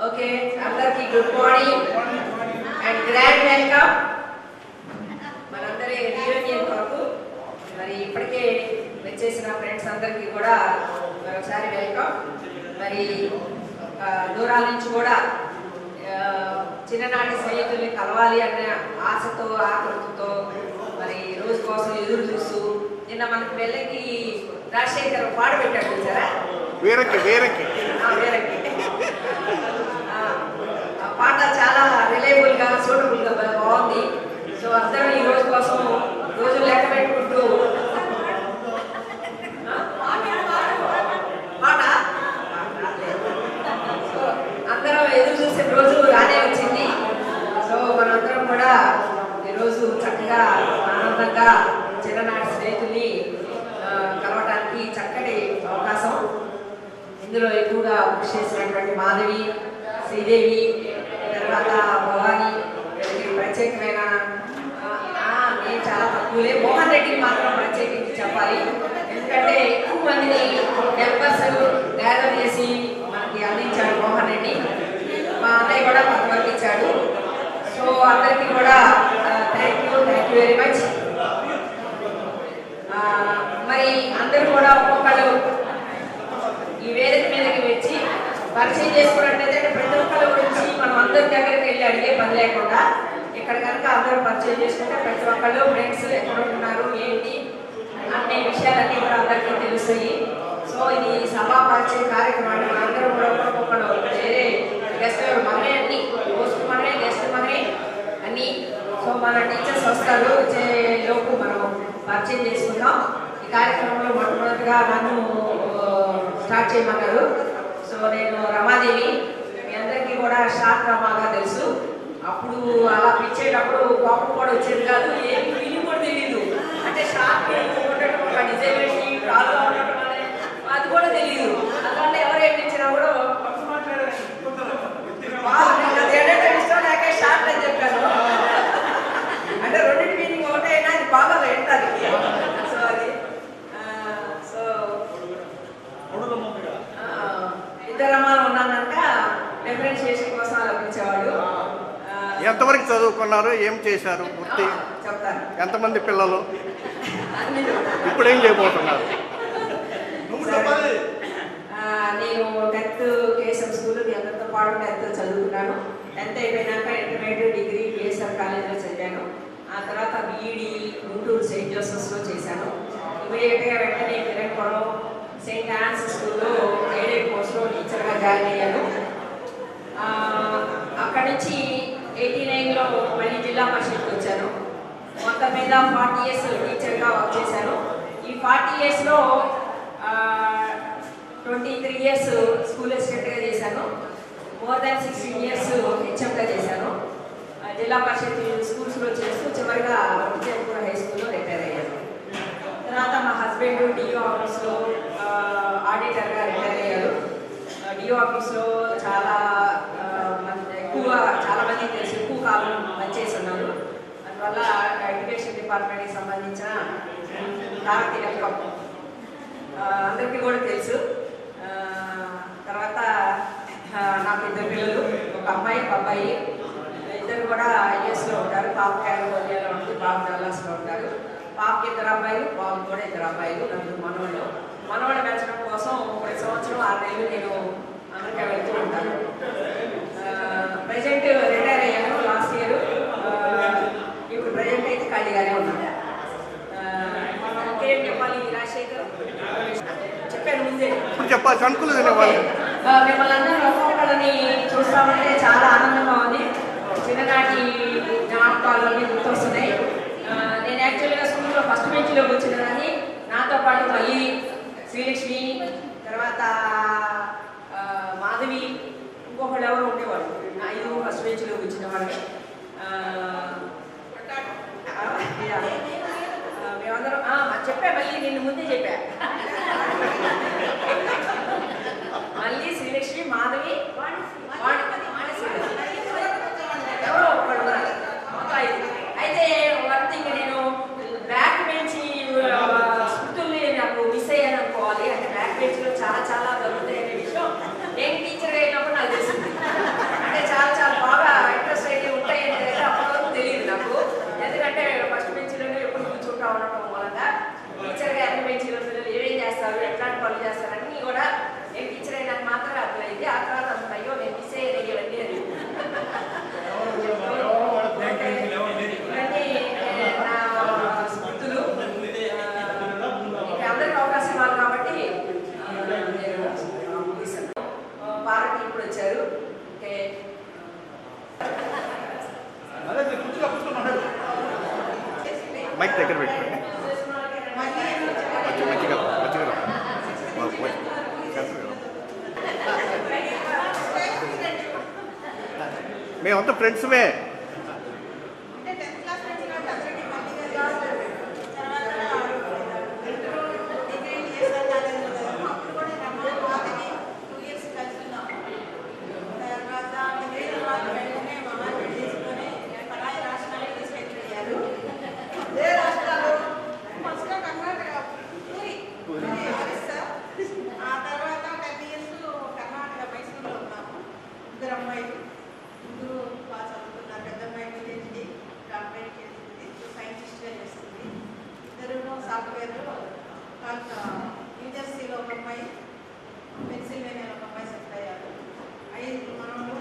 Okay, అందరికీ good morning and grand welcome. మనందరి reunion కొరకు మరి ఇప్పటికే వచ్చేసిన ఫ్రెండ్స్ అందరికీ కూడా మరొకసారి వెల్కమ్. మరి దూరాల నుంచి కూడా చిన్ననాటి స్నేహితుల్ని కలవాలి అనే ఆశతో ఆతృతతో మరి రోజు కోసం ఎదురు చూస్తూ నిన్న మనకు వెళ్ళకి రాజశేఖర్ పాట పెట్టాడు చూసారా, వీరకి ఆ పాట చాలా రిలయబుల్గా సూటబుల్గా బాగుంది. సో అందరం ఈ రోజు కోసం రోజు లెక్క పెట్టుకుంటూ పాట సో అందరం ఎదురు చూసే రోజు రానే వచ్చింది. సో మనందరం కూడా ఈరోజు చక్కగా ఆనందంగా చిన్ననాటి స్నేహితుల్ని కలవడానికి చక్కటి అవకాశం. ఇందులో ఎక్కువగా కృషి చేసినటువంటి మాధవి, శ్రీదేవి, తర్వాత భవాని, ప్రత్యేకమైన నేను చాలా తక్కువలే, మోహన్ రెడ్డిని మాత్రం ప్రత్యేకించి చెప్పాలి. ఎందుకంటే ఎక్కువ మందిని మెంబర్స్ గ్యాదర్ చేసి మనకి అందించాడు మోహన్ రెడ్డి. మా అన్నయ్య కూడా కొంతవరకు ఇచ్చాడు. సో అందరికీ కూడా థ్యాంక్ యూ వెరీ మచ్. మరి అందరూ కూడా ఒక్కొక్కళ్ళు ఈ వేదిక మీదకి వచ్చి పరిచయం చేసుకున్నట్లయితే ప్రతి ఒక్కళ్ళ గురించి మనం అందరి దగ్గరికి వెళ్ళి అడిగే పని లేకుండా ఇక్కడ కనుక అందరూ పరిచయం చేసుకుంటే ప్రతి ఒక్కళ్ళు ఫ్రెండ్స్ ఎక్కడ ఉంటున్నారు ఏంటి అనే విషయాలన్నీ కూడా అందరికీ తెలుస్తాయి. సో ఇది సభా పరిచయ కార్యక్రమాన్ని అందరూ కూడా ఒక్కొక్కళ్ళు వేరే గెస్ట్ మనమే అన్ని పోస్ట్ మనమే గెస్ట్ మనమే అన్నీ. సో మన టీచర్స్ వస్తారు, వచ్చే లోపు మనం పరిచయం చేసుకుందాం. ఈ కార్యక్రమంలో మొట్టమొదటిగా నన్ను స్టార్ట్ చేయమన్నారు. సో నేను రమాదేవి, మీ అందరికీ కూడా షార్ట్ రమాగా తెలుసు. అప్పుడు అలా పిచ్చేటప్పుడు కోపం కూడా వచ్చేది కాదు, ఏమి ఫీలింగ్ కూడా తెలియదు. అంటే షార్ట్ ఉండటం ఒక డిజైబిలిటీ ప్రాబ్లం ఉండటం అనేది అది కూడా తెలియదు. అలాంటి ఎవరు ఏమి ఇచ్చినా కూడా ఇష్టం లేక షార్ట్ అని చెప్పాను. అంటే రెండింటి మీనింగ్ ఒకటే అయినా అది బాగా ఎంటాలి. సో అది సో ఇద్దరమ్మా ఉన్నాక డిఫరెన్షియేషన్ కోసం అలా పిలిచేవాడు. ఎంతవరకు చదువుకున్నారు, ఏం చేశారు, పూర్తి చెప్తాను. ఎంతమంది పిల్లలు, ఇప్పుడు ఏం చేయబోతున్నారు? నేను 10th కేశం స్కూల్ మీ అందరితో పాటు 10th చదువుకున్నాను. 10th అయిపోయినాక ఇంటర్మీడియట్ డిగ్రీ బిఎస్ఆర్ కాలేజ్లో చదివాను. ఆ తర్వాత బీఈడి గుంటూరు సెయింట్ జోసెఫ్స్లో చేశాను. ఇమీడియట్గా వెంటనే కిరణ్పురం సెయింట్ ఆన్స్ స్కూల్లో ఎయిడెడ్ కోర్స్లో టీచర్గా జాయిన్ అయ్యాను. అక్కడి నుంచి 89లో మళ్ళీ జిల్లా పరిషత్కి వచ్చాను. మొత్తం మీద 40 years టీచర్గా వర్క్ చేశాను. ఈ 40 yearsలో 23 years స్కూల్ అసిస్టెంట్గా చేశాను. మోర్ దాన్ 16 years హెచ్ఎంగా చేశాను. జిల్లా పరిషత్ స్కూల్స్లో చేస్తూ చివరిగా విజయపూర్ హై స్కూల్లో రిటైర్ అయ్యాను. తర్వాత మా హస్బెండ్ డిఓ ఆఫీస్లో ఆడిటర్గా రిటైర్ అయ్యారు. డిఓ ఆఫీస్లో చాలా మంది తెలుసు, ఎక్కువ కాలం పనిచేసి ఉన్నారు. అందువల్ల ఎడ్యుకేషన్ డిపార్ట్మెంట్కి సంబంధించిన భారతీయ అందరికీ కూడా తెలుసు. తర్వాత నాకు 2 పిల్లలు, ఒక అమ్మాయి ఒక అబ్బాయి. ఇద్దరు కూడా యుఎస్లో ఉంటారు. పాప కాలిఫోర్నియాలో ఉంటుంది, బాబు డల్లాస్లో ఉంటారు. పాపకి 2 అబ్బాయిలు, బాబు కూడా 2 అబ్బాయిలు. నన్ను మనవాళ్ళు పెంచడం కోసం ప్రతి సంవత్సరం 6 నెలలు నేను అమెరికా వెళ్తూ ఉంటాను. ప్రజెంట్ రిటైర్ అయ్యాను లాస్ట్ ఇయర్. ఇప్పుడు ప్రజెంట్ అయితే ఖాళీగానే ఉన్నాను. ఇంకేం చెప్పాలి రాజశేఖర్? చెప్పాను ముందే, చెప్పాలి అనుకోలేదు. మిమ్మల్ని అందరూ ఒక్కొక్కరిని చూస్తామంటే చాలా ఆనందంగా ఉంది. చిన్ననాటి జ్ఞాపకాలన్నీ గుర్తొస్తున్నాయి. నేను యాక్చువల్గా స్కూల్లో ఫస్ట్ బెంచ్లో కూర్చున్నదాన్ని. నాతో పాటు మళ్ళీ శ్రీలక్ష్మి, తర్వాత మాధవి, ఇంకొకళ్ళు ఎవరు ఉండేవాళ్ళు. 5 ఫస్ట్ బెంచ్లో కూర్చున్న వాళ్ళు. మేమందరం చెప్పా, మళ్ళీ నిన్ను ముందే చెప్పా. మళ్ళీ శ్రీలక్ష్మి, మాధవి, ఎవరో ఒకళ్ళు మొత్తం 5. అయితే వన్ థింగ్, నేను బ్యాక్ బెంచ్ స్మృతుల్ని నాకు మిస్ అయ్యాను అనుకోవాలి. అంటే బ్యాక్ బెంచ్లో చాలా దొరుకుతాయి అనే విషయం నేను మైక్ దగ్గర పెట్టుకోండి. మంచిగా మేమంతా ఫ్రెండ్స్మే. సాఫ్ట్వేర్ న్యూజెర్సీలో ఒక అమ్మాయి, పెన్సిల్వేనియాలో ఒక అమ్మాయి సెటిల్ అయ్యారు. 5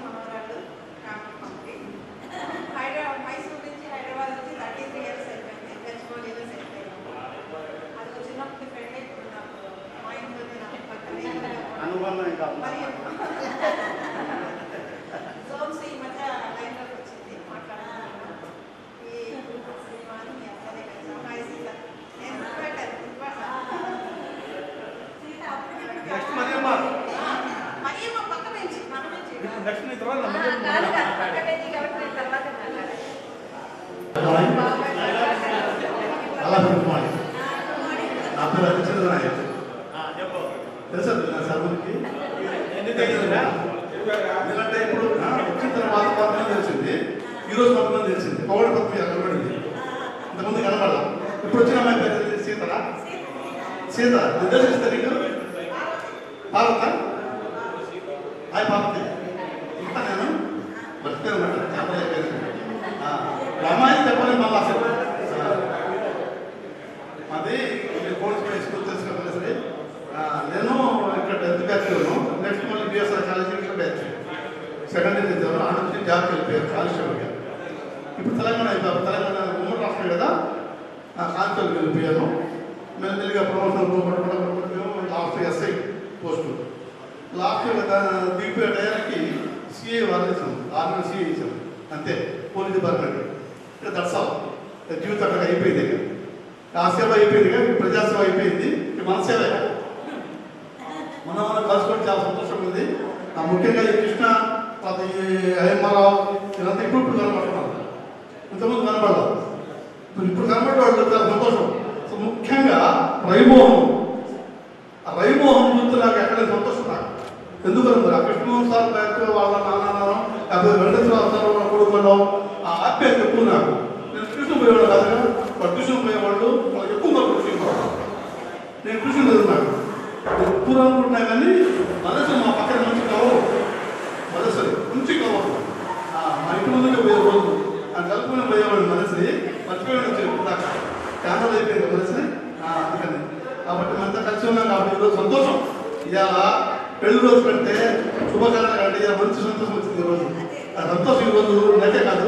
మనవరాళ్ళు ఫ్యామిలీ. హైదరాబాద్, మైసూర్ నుంచి హైదరాబాద్ నుంచి 33 years అయిపోయింది. గచ్చిబౌలిలో సెటిల్ అయ్యాము. అది చిన్నప్పుడు ఫ్రెండ్ ఇప్పుడు నాకు మా ఇంట్లోనే నాకు పక్కనే జోన్స్ ఈ మధ్య లైన్లోకి వచ్చింది, మాట్లాడుతున్నాను. ఈ సినిమాని మీ అక్కడే కలిసి అమ్మాయి సీత నేను మరియమ్మ పక్క నుంచి మన నుంచి అలా పెట్టుకోవాలి. నా పేరు అరిచంద్ర నాయక్. తెలుసా సర్వుకి? ఎందుకంటే ఇప్పుడు వచ్చిన తర్వాత కొంతమంది తెలిసింది, ఈరోజు కొంతమంది తెలిసింది. పౌడి పత్రి కనబడింది, ఇంతకుముందు కనబడాల. ఇప్పుడు వచ్చిన అమ్మాయి పేరు సీతనా? సీత నిర్దేశిస్తే నీకు పార్వత హాయ్ పార్వతి ఇంకా నేను బతికేనమాట చెప్పలేదు. అమ్మాయి చెప్పాలి మళ్ళీ అసలు అది కోర్స్ స్కూల్ తెలుసుకోవాలి సరే. నేను ఇక్కడ 10th బ్యాచ్లోను, నెక్స్ట్ మళ్ళీ బిఎస్ఆర్ కాలేజీ ఇక్కడ బ్యాచ్ సెకండ్ ఇయర్ చదివాను. ఆడ నుంచి జాబ్కి వెళ్ళిపోయారు కానిస్టేబుల్గా. ఇప్పుడు తెలంగాణ అయిపోయారు, తెలంగాణ ఉమ్మడి రాష్ట్రం కదా, కానిస్టేబుల్కి వెళ్ళిపోయాను. మెల్లిగా ప్రమోషన్ మేము లాస్ట్ ఎస్ఐ పోస్టు లాస్ట్ దిగిపోయే టైంకి సిఐ వాళ్ళు ఇచ్చాం, ఆర్మీ సిఐ ఇచ్చాం అంతే. పోలీస్ డిపార్ట్మెంట్ ఇక్కడ దర్శాలు జీవితం అక్కడ అయిపోయింది. ఇక ఆ సేవ అయిపోయింది, ఇక ప్రజాసేవ అయిపోయింది, ఇక మన సేవ. మనం కలుసుకొని చాలా సంతోషం ఉంది. ముఖ్యంగా ఈ కృష్ణ తర్వాత ఈ అయ్యమ్మరావు ఇదంతా ఇప్పుడు కనబడుతున్నారు, ఇంతకుముందు కనబడదు. ఇప్పుడు కనబడే వాళ్ళు చాలా సంతోషం. సో ముఖ్యంగా రైమోహన్ చూస్తే నాకు ఎక్కడ సంతోషం నాకు. ఎందుకంటే ఆ కృష్ణమోహన్ సార్ వాళ్ళ నాన్న లేకపోతే వెంకటేశ్వరరావు సార్ వాళ్ళ కొడుకులో ఆ ఆప్యాయత ఎక్కువ నాకు. నేను ట్యూషన్ పోయేవాడు కాదు కదా, వాళ్ళు ట్యూషన్ పోయేవాళ్ళు వాళ్ళకి ఎక్కువ మంది ట్యూషన్ పోవాలి. నేను ట్యూషన్ చదువుతున్నాను ఎక్కువ అనుకుంటున్నా కానీ మనసు మా పక్కన మంచి కవరు మనసు మంచి కవరు. మా ఇంటి ముందుకే పోయే రోజు ఆ కలుపుకుని పోయేవాడు మనసుని మర్చిపోయాడు వచ్చి దాకా క్యాన్సల్ అయిపోయింది మనసుని. అందుకని కాబట్టి మనతో కలిసి ఉన్నాం కాబట్టి ఈరోజు సంతోషం. ఇవాళ పెళ్లి రోజు కంటే శుభకార్యాల కంటే ఇవాళ మంచి సంతోషం వచ్చింది ఈరోజు. ఆ సంతోషం ఈరోజు నాకే కాదు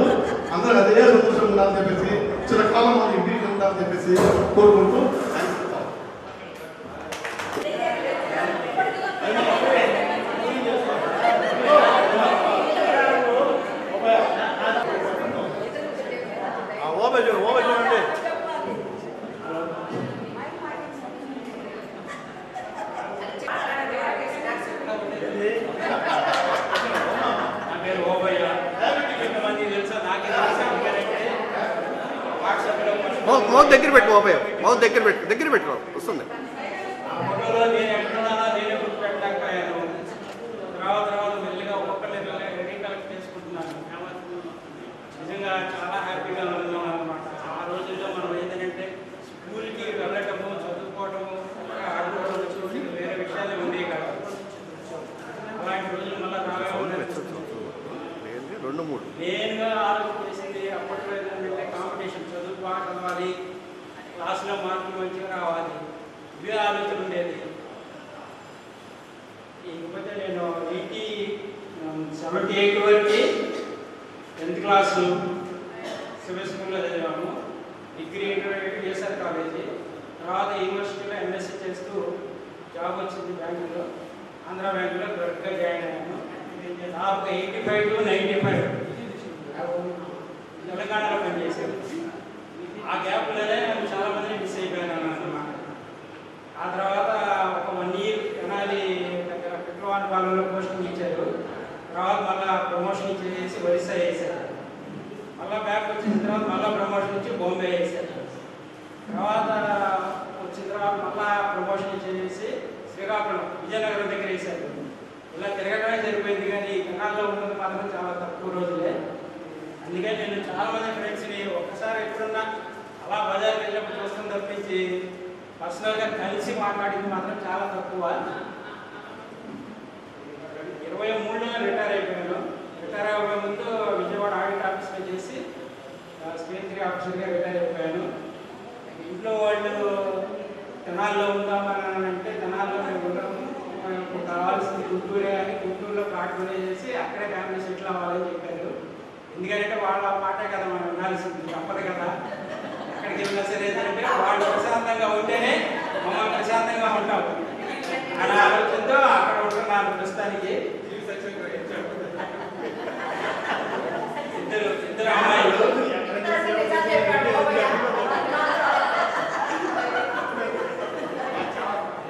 అందరూ అదే సంతోషం ఉండాలని చెప్పేసి చిరకాలం మన ఇంటికి ఉండాలని చెప్పేసి కోరుకుంటూ చూడండి. మౌత్ దగ్గర పెట్టు బాబాయ్, మౌత్ దగ్గర పెట్టు వస్తుంది. తర్వాత మెల్లిగా ఒక్కొక్కరిని రీకలెక్ట్ చేసుకుంటున్నాను. నిజంగా చాలా హ్యాపీగా ఉన్నాం అనమాట. ఆ రోజుల్లో మనం ఏంటంటే స్కూల్కి వెళ్ళటము, చదువుకోవటము, ఆడుకోవడం వేరే విషయాలు ఉండేవి కాదు. అలాంటి రోజులు మళ్ళీ రావాలి. 2-3 మెయిన్గా ఆలోచన చేసింది అప్పట్లో ఏంటంటే కాంపిటీషన్, చదువు బాగా చదవాలి, క్లాసులో మార్కులు మంచిగా రావాలి, ఇవే ఆలోచన ఉండేది. ఇకపోతే నేను 78 వరకు 10th క్లాసు సివిల్ స్కూల్లో చదివాము. డిగ్రీ బిఎస్ఆర్ కాలేజీ, తర్వాత యూనివర్సిటీలో ఎంఎస్సీ చేస్తూ జాబ్ వచ్చింది బ్యాంకులో, ఆంధ్ర బ్యాంకులో క్లర్క్గా జాయిన్ అయ్యాను. నాకు 85 to 95 తెలంగాణలో పనిచేశాను. ఆ గ్యాప్లోనే ప్రమోషన్ నుంచి బాంబే వేసారు. తర్వాత వచ్చిన తర్వాత మళ్ళా ప్రమోషన్ చేసి శ్రీకాకుళం విజయనగరం దగ్గర వేశారు. ఇలా తిరగడమే సరిపోయింది, కానీ ఈ కన్నాల్లో ఉన్నది మాత్రం చాలా తక్కువ రోజులే. అందుకని నేను చాలామంది ఫ్రెండ్స్ని ఒక్కసారి ఎప్పుడున్నా అలా బజార్కి వెళ్ళినప్పుడు చూస్తాను తప్పించి పర్సనల్గా కలిసి మాట్లాడింది మాత్రం చాలా తక్కువ. 23లో రిటైర్ అయిపోయాను. రిటైర్ అవ్వే ముందు విజయవాడ ఆడిట్ ఆఫీస్లో చేసి స్టేట్ 3 ఆఫీసర్గా రిటైర్ అయిపోయాను. ఇంట్లో వాళ్ళు తెనాల్లో ఉందామని అంటే తెనాల్లో మేము ఉండడం కావాల్సింది గుంటూరే అని గుంటూరులో ప్లాట్ చేసి అక్కడే ఫ్యామిలీ సెటిల్ అవ్వాలని చెప్పారు. ఎందుకంటే వాళ్ళ మాటే కదా మనం వినాల్సింది, తప్పదు కదా. ఎక్కడికి వెళ్ళినా సరే ఏంటంటే వాళ్ళు ప్రశాంతంగా ఉంటేనే మమ్మల్ని ప్రశాంతంగా ఉంటాం అనే ఆలోచనతో అక్కడ ఉంటున్నాను ప్రస్తుతానికి.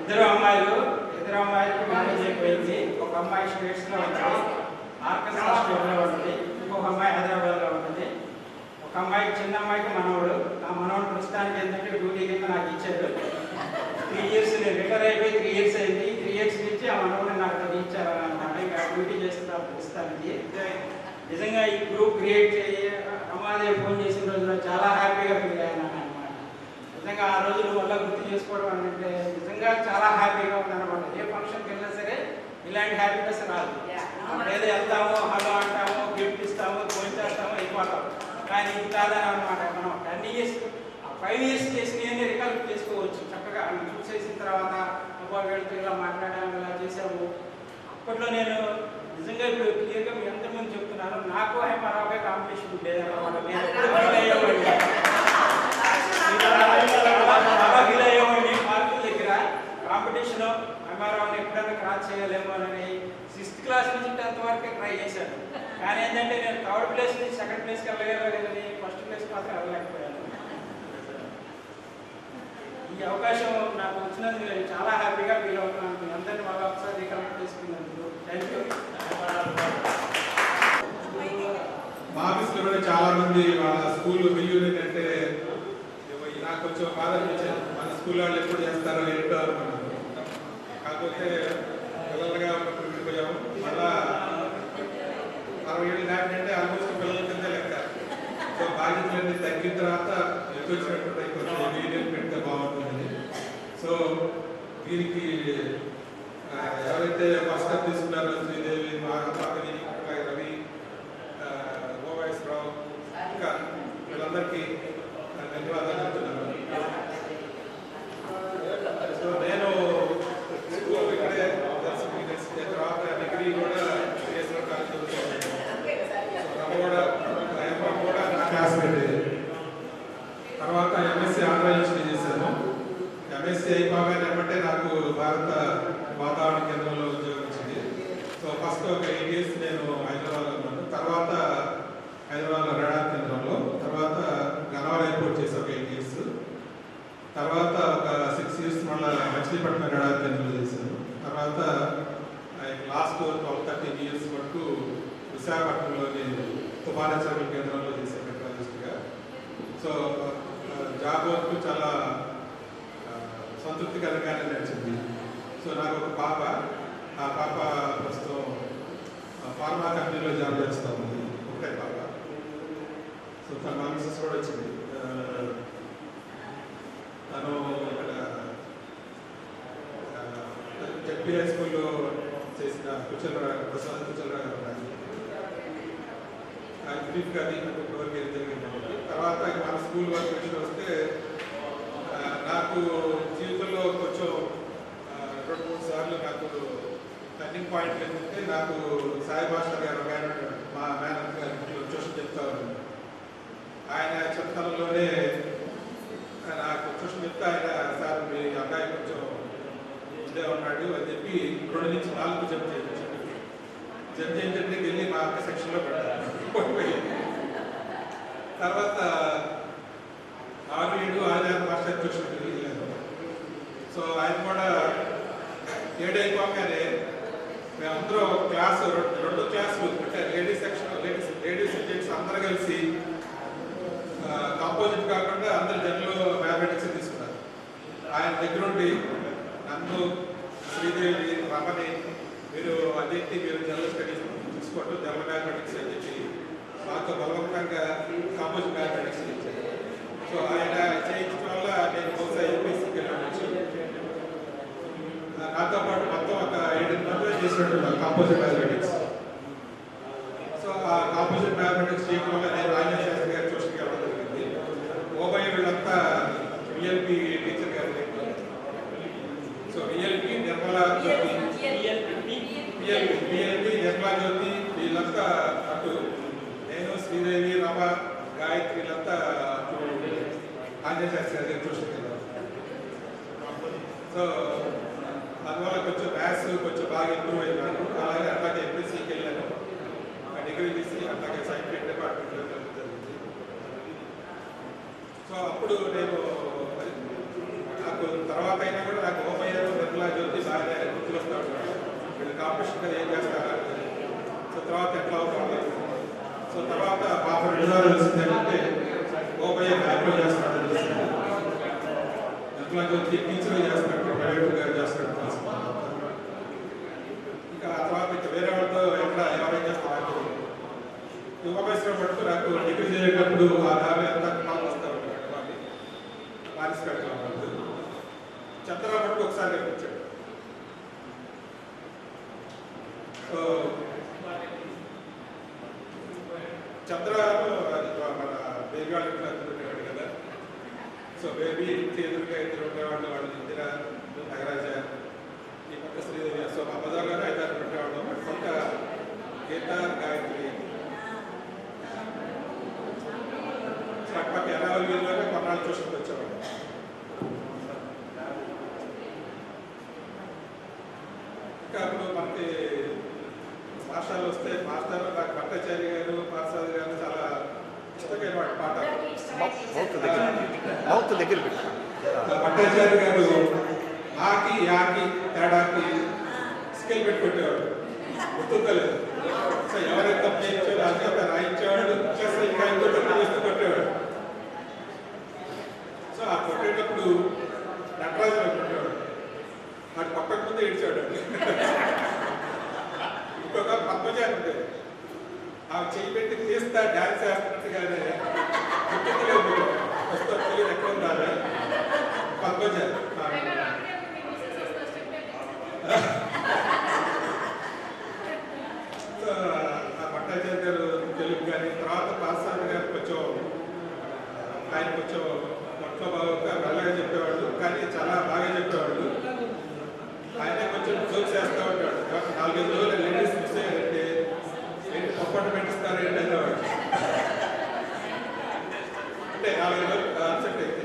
ఇద్దరు అమ్మాయిలు ఇద్దరు అమ్మాయిలకి మ్యారేజ్ అయిపోయింది. ఒక అమ్మాయి స్టేట్స్లో ఉంది, ఆర్కెస్ట్రా స్టేట్లో ఉంటుంది. ఇంకొక అమ్మాయి హైదరాబాద్లో ఉంటుంది. ఒక అమ్మాయికి చిన్న అమ్మాయికి మనవడు. ఆ మనవడు ప్రస్తుతానికి ఏంటంటే డ్యూటీ కింద నాకు ఇచ్చారు. 3 years నేను రిటైర్ అయిపోయి 3 years అయింది. 3 years నుంచి ఆ మనవడు నాకు ఇచ్చారనమాట. ఇంకా డ్యూటీ చేస్తున్నా ప్రస్తుతానికి. నిజంగా ఈ గ్రూప్ క్రియేట్ చేయి రమాదేవి ఫోన్ చేసిన రోజులో చాలా హ్యాపీగా ఫీల్ అయ్యాను అనమాట. నిజంగా ఆ రోజులు వల్ల గుర్తు చేసుకోవడం అంటే నిజంగా చాలా హ్యాపీగా ఉందన్నమాట. ఏ ఫంక్షన్కి వెళ్ళినా సరే ఇలాంటి హ్యాపీనెస్ రాదు. ఏదో వెళ్తాము, హలో అంటాము, గిఫ్ట్ ఇస్తాము, ఫోన్ చేస్తాము, అయిపోతాం. కానీ ఇది కాదని అనమాట. మనం 10 years 5 years చేసినవన్నీ రికార్డ్ చేసుకోవచ్చు చక్కగా. చూసేసిన తర్వాత అబ్బా వీళ్ళతో ఇలా మాట్లాడాము, ఇలా చేసాము. అప్పట్లో నేను నిజంగా ఇప్పుడు క్లియర్గా మీ ఎంతమంది చెప్తున్నాను, నాకు ఎంఆర్ఆర్గా కాంపిటీషన్ ఉండేది అన్నమాట. నేను ఎప్పుడు ఫీల్ అయ్యేవాడిని మార్కుల దగ్గర కాంపిటీషన్. ఎంఆర్ఆర్ని ఎప్పుడైనా క్రాస్ చేయలేమో అని 6th క్లాస్ నుంచి 10th వరకే ట్రై చేశాను. కానీ ఏంటంటే నేను 3rd place నుంచి 2nd ప్లేస్కి వెళ్ళగలని 1st place మాత్రం వెళ్ళలేకపోయాను. ఈ అవకాశం నాకు వచ్చినందుకు నేను చాలా హ్యాపీగా ఫీల్ అవుతున్నాను. మీ అందరినీ మళ్ళీ ఒకసారి రికమెండ్ చేసుకున్నందుకు థ్యాంక్ యూ. మా ఆఫీస్లో కూడా చాలా మంది వాళ్ళ స్కూల్ రీయూనియన్ అంటే నాకు కొంచెం బాధ అనిపించింది. మన స్కూల్ వాళ్ళు ఎప్పుడు చేస్తారో ఏంటో అనుకున్నాను. కాకపోతే పిల్లలుగా విడిపోయాము. మళ్ళా 60 ఏళ్ళు దాటింటే ఆల్మోస్ట్ పిల్లల కింద లెక్క. సో బాధ్యతలన్నీ తగ్గిన తర్వాత ఎత్తు వచ్చినట్టు కొంచెం రీయూనియన్ పెడితే బాగుంటుంది. సో దీనికి ఎవరైతే ఫస్ట్ స్టెప్ తీసుకున్నారో శ్రీదేవి, పాకని, రవి, ఓవైఎస్ రావు, ఇంకా వీళ్ళందరికీ ధన్యవాదాలు చెప్తున్నాను. సో నేను స్కూల్ ఇక్కడే తర్వాత డిగ్రీ కూడా కేసీఆర్ కాలేజ్ చదువుతున్నాను. కూడా నా క్లాస్మేట్. తర్వాత ఎంఎస్సీ ఆంధ్ర యూనివర్సిటీ చేశాను. ఎంఎస్సీ అయిపోగానే ఏమంటే నాకు భారత వాతావరణ కేంద్రంలో ఉద్యోగం వచ్చింది. సో ఫస్ట్ ఒక 8 years నేను హైదరాబాద్లో ఉన్నాను. తర్వాత హైదరాబాద్లో రాడార్ కేంద్రంలో, తర్వాత గన్నవరం ఎయిర్పోర్ట్ చేసి ఒక 8 years. తర్వాత ఒక 6 years మళ్ళీ మచిలీపట్నం రాడార్ కేంద్రంలో చేశాను. తర్వాత లాస్ట్ 12-13 years వరకు విశాఖపట్నంలోని తుఫాన్ హెచ్చరికల కేంద్రంలో చేశాను మెట్రాలజిస్ట్గా. సో జాబ్ వరకు చాలా సంతృప్తికరంగానే నడిచింది. సో నాకు ఒక పాప, ఆ పాప ప్రస్తుతం ఫార్మా కంపెనీలో జాబ్ చేస్తూ ఉంది. ఒకటే పాప. సో తన మా మిసెస్ కూడా వచ్చింది. తను ఇక్కడ జెడ్పీ హై స్కూల్లో చేసిన ప్రసాద్ కుచలరావు గారు ఉన్నారు. ఆయన బ్రీఫ్గా అది ఇప్పటివరకు ఏం జరిగింది. తర్వాత మన స్కూల్ వర్క్ విషయం వస్తే నాకు జీవితంలో కొంచెం 2-3 సార్లు నాకు టర్నింగ్ పాయింట్ ఏంటంటే, నాకు సాయి భాస్కర్ గారు మా మేనేజర్ గారికి ట్యూషన్ చెప్తా ఉన్నాను. ఆయన చెప్తానంలోనే నాకు ట్యూషన్ చెప్తే ఆయన సార్ మీ అబ్బాయి కొంచెం ముందే ఉన్నాడు అని చెప్పి 2 నుంచి 4 జంప్ చేయించండి వెళ్ళి మా అక్క సెక్షన్లో పెట్టారు. తర్వాత 6-7 మాస్టర్ ట్యూషన్ వెళ్ళాను. సో ఆయన కూడా 7 అయిపోగానే మేమందరూ క్లాసు 2 క్లాసులు అంటే లేడీస్ సెక్షన్ లేడీస్ సబ్జెక్ట్స్ అందరూ కలిసి కంపోజ్ కాంపోజిట్ కాకుండా అందరు జనరల్ మ్యాథమెటిక్స్ తీసుకున్నారు. ఆయన దగ్గరుండి నన్ను, శ్రీదేవి, రమణి మీరు అదేంటి మీరు జనరల్ స్టడీస్ తీసుకోవడం జనరల్ మ్యాథమెటిక్స్ అని చెప్పి మాకు బలవంతంగా కాంపోజిట్ మ్యాథమెటిక్స్ ఇచ్చారు. సో ఆయన చేయించడం వల్ల నేను బహుశా ఎంపీసీకి వెళ్ళవచ్చు. నాతో పాటు మొత్తం ఒక 7 మంది చేసినట్టు కాంపోజిట్ మ్యాథమెటిక్స్. సో ఆ కాంపోజిట్ మ్యాథమెటిక్స్ చేయడం వల్ల నేను రాజేష్ శాస్త్రి గారి ట్యూషన్కి వెళ్ళడం జరిగింది. ఓబై వీళ్ళంతా విఎల్పి టీచర్ గారు. సో విఎల్పి నిర్మలా జ్యోతి, విఎల్పి నిర్మలా జ్యోతి వీళ్ళంతా అటు, నేను శ్రీదేవి, రమ, గాయత్రి వీళ్ళంతా రాజేష్ శాస్త్రి గారి ట్యూషన్కి వెళ్ళాను. సో అందువల్ల కొంచెం మ్యాథ్స్ కొంచెం బాగా ఇంప్రూవ్ అయినాను. అలాగే ఎంపీసీకి వెళ్ళాను, డిగ్రీ తీసి అలాగే సైంటిఫిక్ డిపార్ట్మెంట్లో జరిగింది. సో అప్పుడు నేను నాకు తర్వాత అయినా కూడా నాకు ఓమయ్య, నిర్మలా జ్యోతి బాగా గుర్తులు వస్తూ ఉంటాను. వీళ్ళు కాంపిటీషన్ ఏం చేస్తారా, సో తర్వాత ఎట్లా అవుతుంది. సో తర్వాత పాప విధాలు తెలిసింది ఏంటంటే ఓమయ్య బ్యాంక్లో చేస్తాడని తెలిసింది, నిర్మలా జ్యోతి టీచర్ చేస్తాడు, ప్రైవేట్గా చేస్తాడు. ఇంకా ఆ తర్వాత ఇంకా వేరే వాళ్ళతో ఎక్కడ ఎవరైనా చేస్తారు. యువమేశ్వరం పడుతూ నాకు డిగ్రీ చేసేటప్పుడు ఆ దారి అంతా మాకు వస్తూ ఉంటాడు. వాళ్ళు పారిశ్రామిక చంద్రరావు పట్టుకు ఒకసారి కనిపించాడు. సో చంద్రరావు మన బేబీ వాళ్ళ ఇంట్లో ఎదురుండేవాడు కదా. సో బేబీ ఇంటి ఎదురుగా ఇద్దరు ఉండేవాళ్ళు, వాళ్ళు ఇందిరా, నగరాజ, ఈ పక్క శ్రీదేవి. సో మా బజార్లోనే 5-6 పెట్టేవాళ్ళం. పక్క గీత, గాయత్రి, పక్క ఎరావల్ వీధిలోనే కొన్నాళ్ళు ట్యూషన్కి వచ్చేవాడు. ఇంకా అప్పుడు మనకి మాస్టర్లు వస్తే మాస్టర్ నాకు భట్టాచారి గారు, పార్సాది గారు చాలా ఇష్టమైన వాటి పాఠాలు. దగ్గర పెట్టు. భట్టాచారి గారు ఆకి యాకి తేడాకి స్కేల్ పెట్టి పెట్టేవాడు, గుర్తుందలేదు. సో ఎవరైతే తప్పు చేయించాడు అది రాయించేవాడు, ప్లస్ ఇంకా ఇంకొకటి వేస్తూ కొట్టేవాడు. సో ఆ కొట్టేటప్పుడు నటరాజు కొట్టేవాడు, వాడు పక్కకు ముందే ఏడ్చాడు. ఇంకొక పద్మజారి ఉండేది, ఆమె చెయ్యి పెట్టి తీస్తా డ్యాన్స్ వేస్తున్నట్టుగానే వస్తూ తెలియదు ఎక్కడ ఉండాలి. పద్మజారి భట్టాచార్య గారు తెలుగు కానీ, తర్వాత పాస్వామి గారు కొంచెం ఆయన కొంచెం మొట్లో బాగా మెల్లగా చెప్పేవాడు, కానీ చాలా బాగా చెప్పేవాడు. ఆయన కొంచెం జోక్స్ చేస్తూ ఉంటాడు. 4-5 రోజులు లేడీస్ మిస్ అయ్యారంటే ఏంటి పొప్పటి పెట్టిస్తారు ఏంటి అనేవాడు. అంటే 4 రోజులు అప్సెట్ అయితే.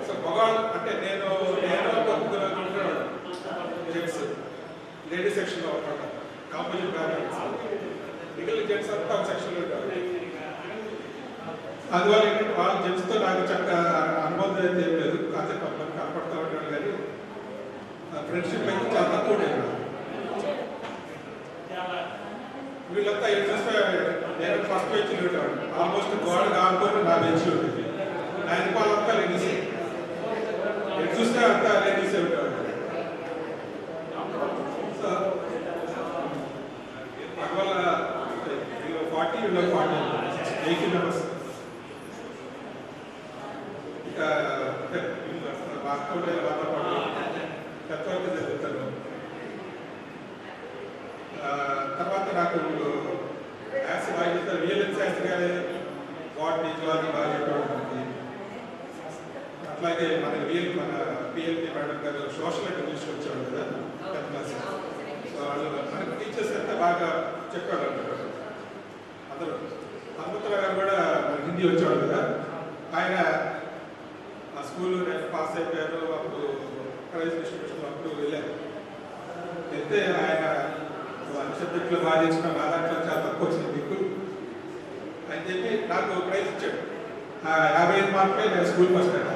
సో మగవాళ్ళు అంటే నేను ఉంటున్నాడు జెంట్స్ లేడీ సెక్షన్లో ఉంటాడు, కాంపోజిట్ మ్యాథమెటిక్స్. మిగిలిన జెంట్స్ అంతా ఒక సెక్షన్లో ఉంటారు. అందువల్ల ఏంటంటే వాళ్ళ జెంట్స్తో నాకు చక్కగా అనుబంధం అయితే ఏం లేదు, కాసేపు అబ్బాయి కనపడతా ఉంటాడు. కానీ ఫ్రెండ్షిప్ అయితే చాలా తక్కువ ఉండేది. వీళ్ళంతా ఏం చూస్తే నేను ఫస్ట్ బెంచ్ ఉంటాడు, ఆల్మోస్ట్ గోడ కాకపోతే నా బెంచ్ ఉంటుంది. నా వాళ్ళంతా లేడీసే, ఎటు చూస్తే అంతా లేడీసే ఉంటాడు. సో అందువల్ల 40 80 మెంబర్స్. ఇంకా మా అకౌంట్ వాళ్ళ పాటు పెద్దవాళ్ళకి జరుగుతాను. తర్వాత నాకు మ్యాథ్స్ బాగా చెప్తారు. విఎల్ఎన్ శాస్త్రి గారే బాటనీ, జువాలజీ బాగా చెప్పేవాడు. అట్లాగే మన పిఎల్పి మేడం గారు సోషల్ అండ్ ఇంగ్లీష్ వచ్చేవాడు కదా 10th క్లాస్. సో వాళ్ళు మనకి టీచర్స్ అంతా బాగా చెప్పాడు అంటారు అందరూ. హనుమంతరావు గారు కూడా మనకి హిందీ వచ్చేవాడు కదా. ఆయన ఆ స్కూల్ నేను పాస్ అయిపోయాను, అప్పుడు ప్రైజ్ డిస్ట్రిబ్యూషన్ అప్పుడు వెళ్ళాను. అయితే ఆయన అన్ని సబ్జెక్టులో బాగా చేసిన నా దాంట్లో చాలా తక్కువ వచ్చింది మీకు అని చెప్పి నాకు ప్రైజ్ ఇచ్చాడు. 55 మార్కులే నేను స్కూల్ ఫస్ట్ అయినా.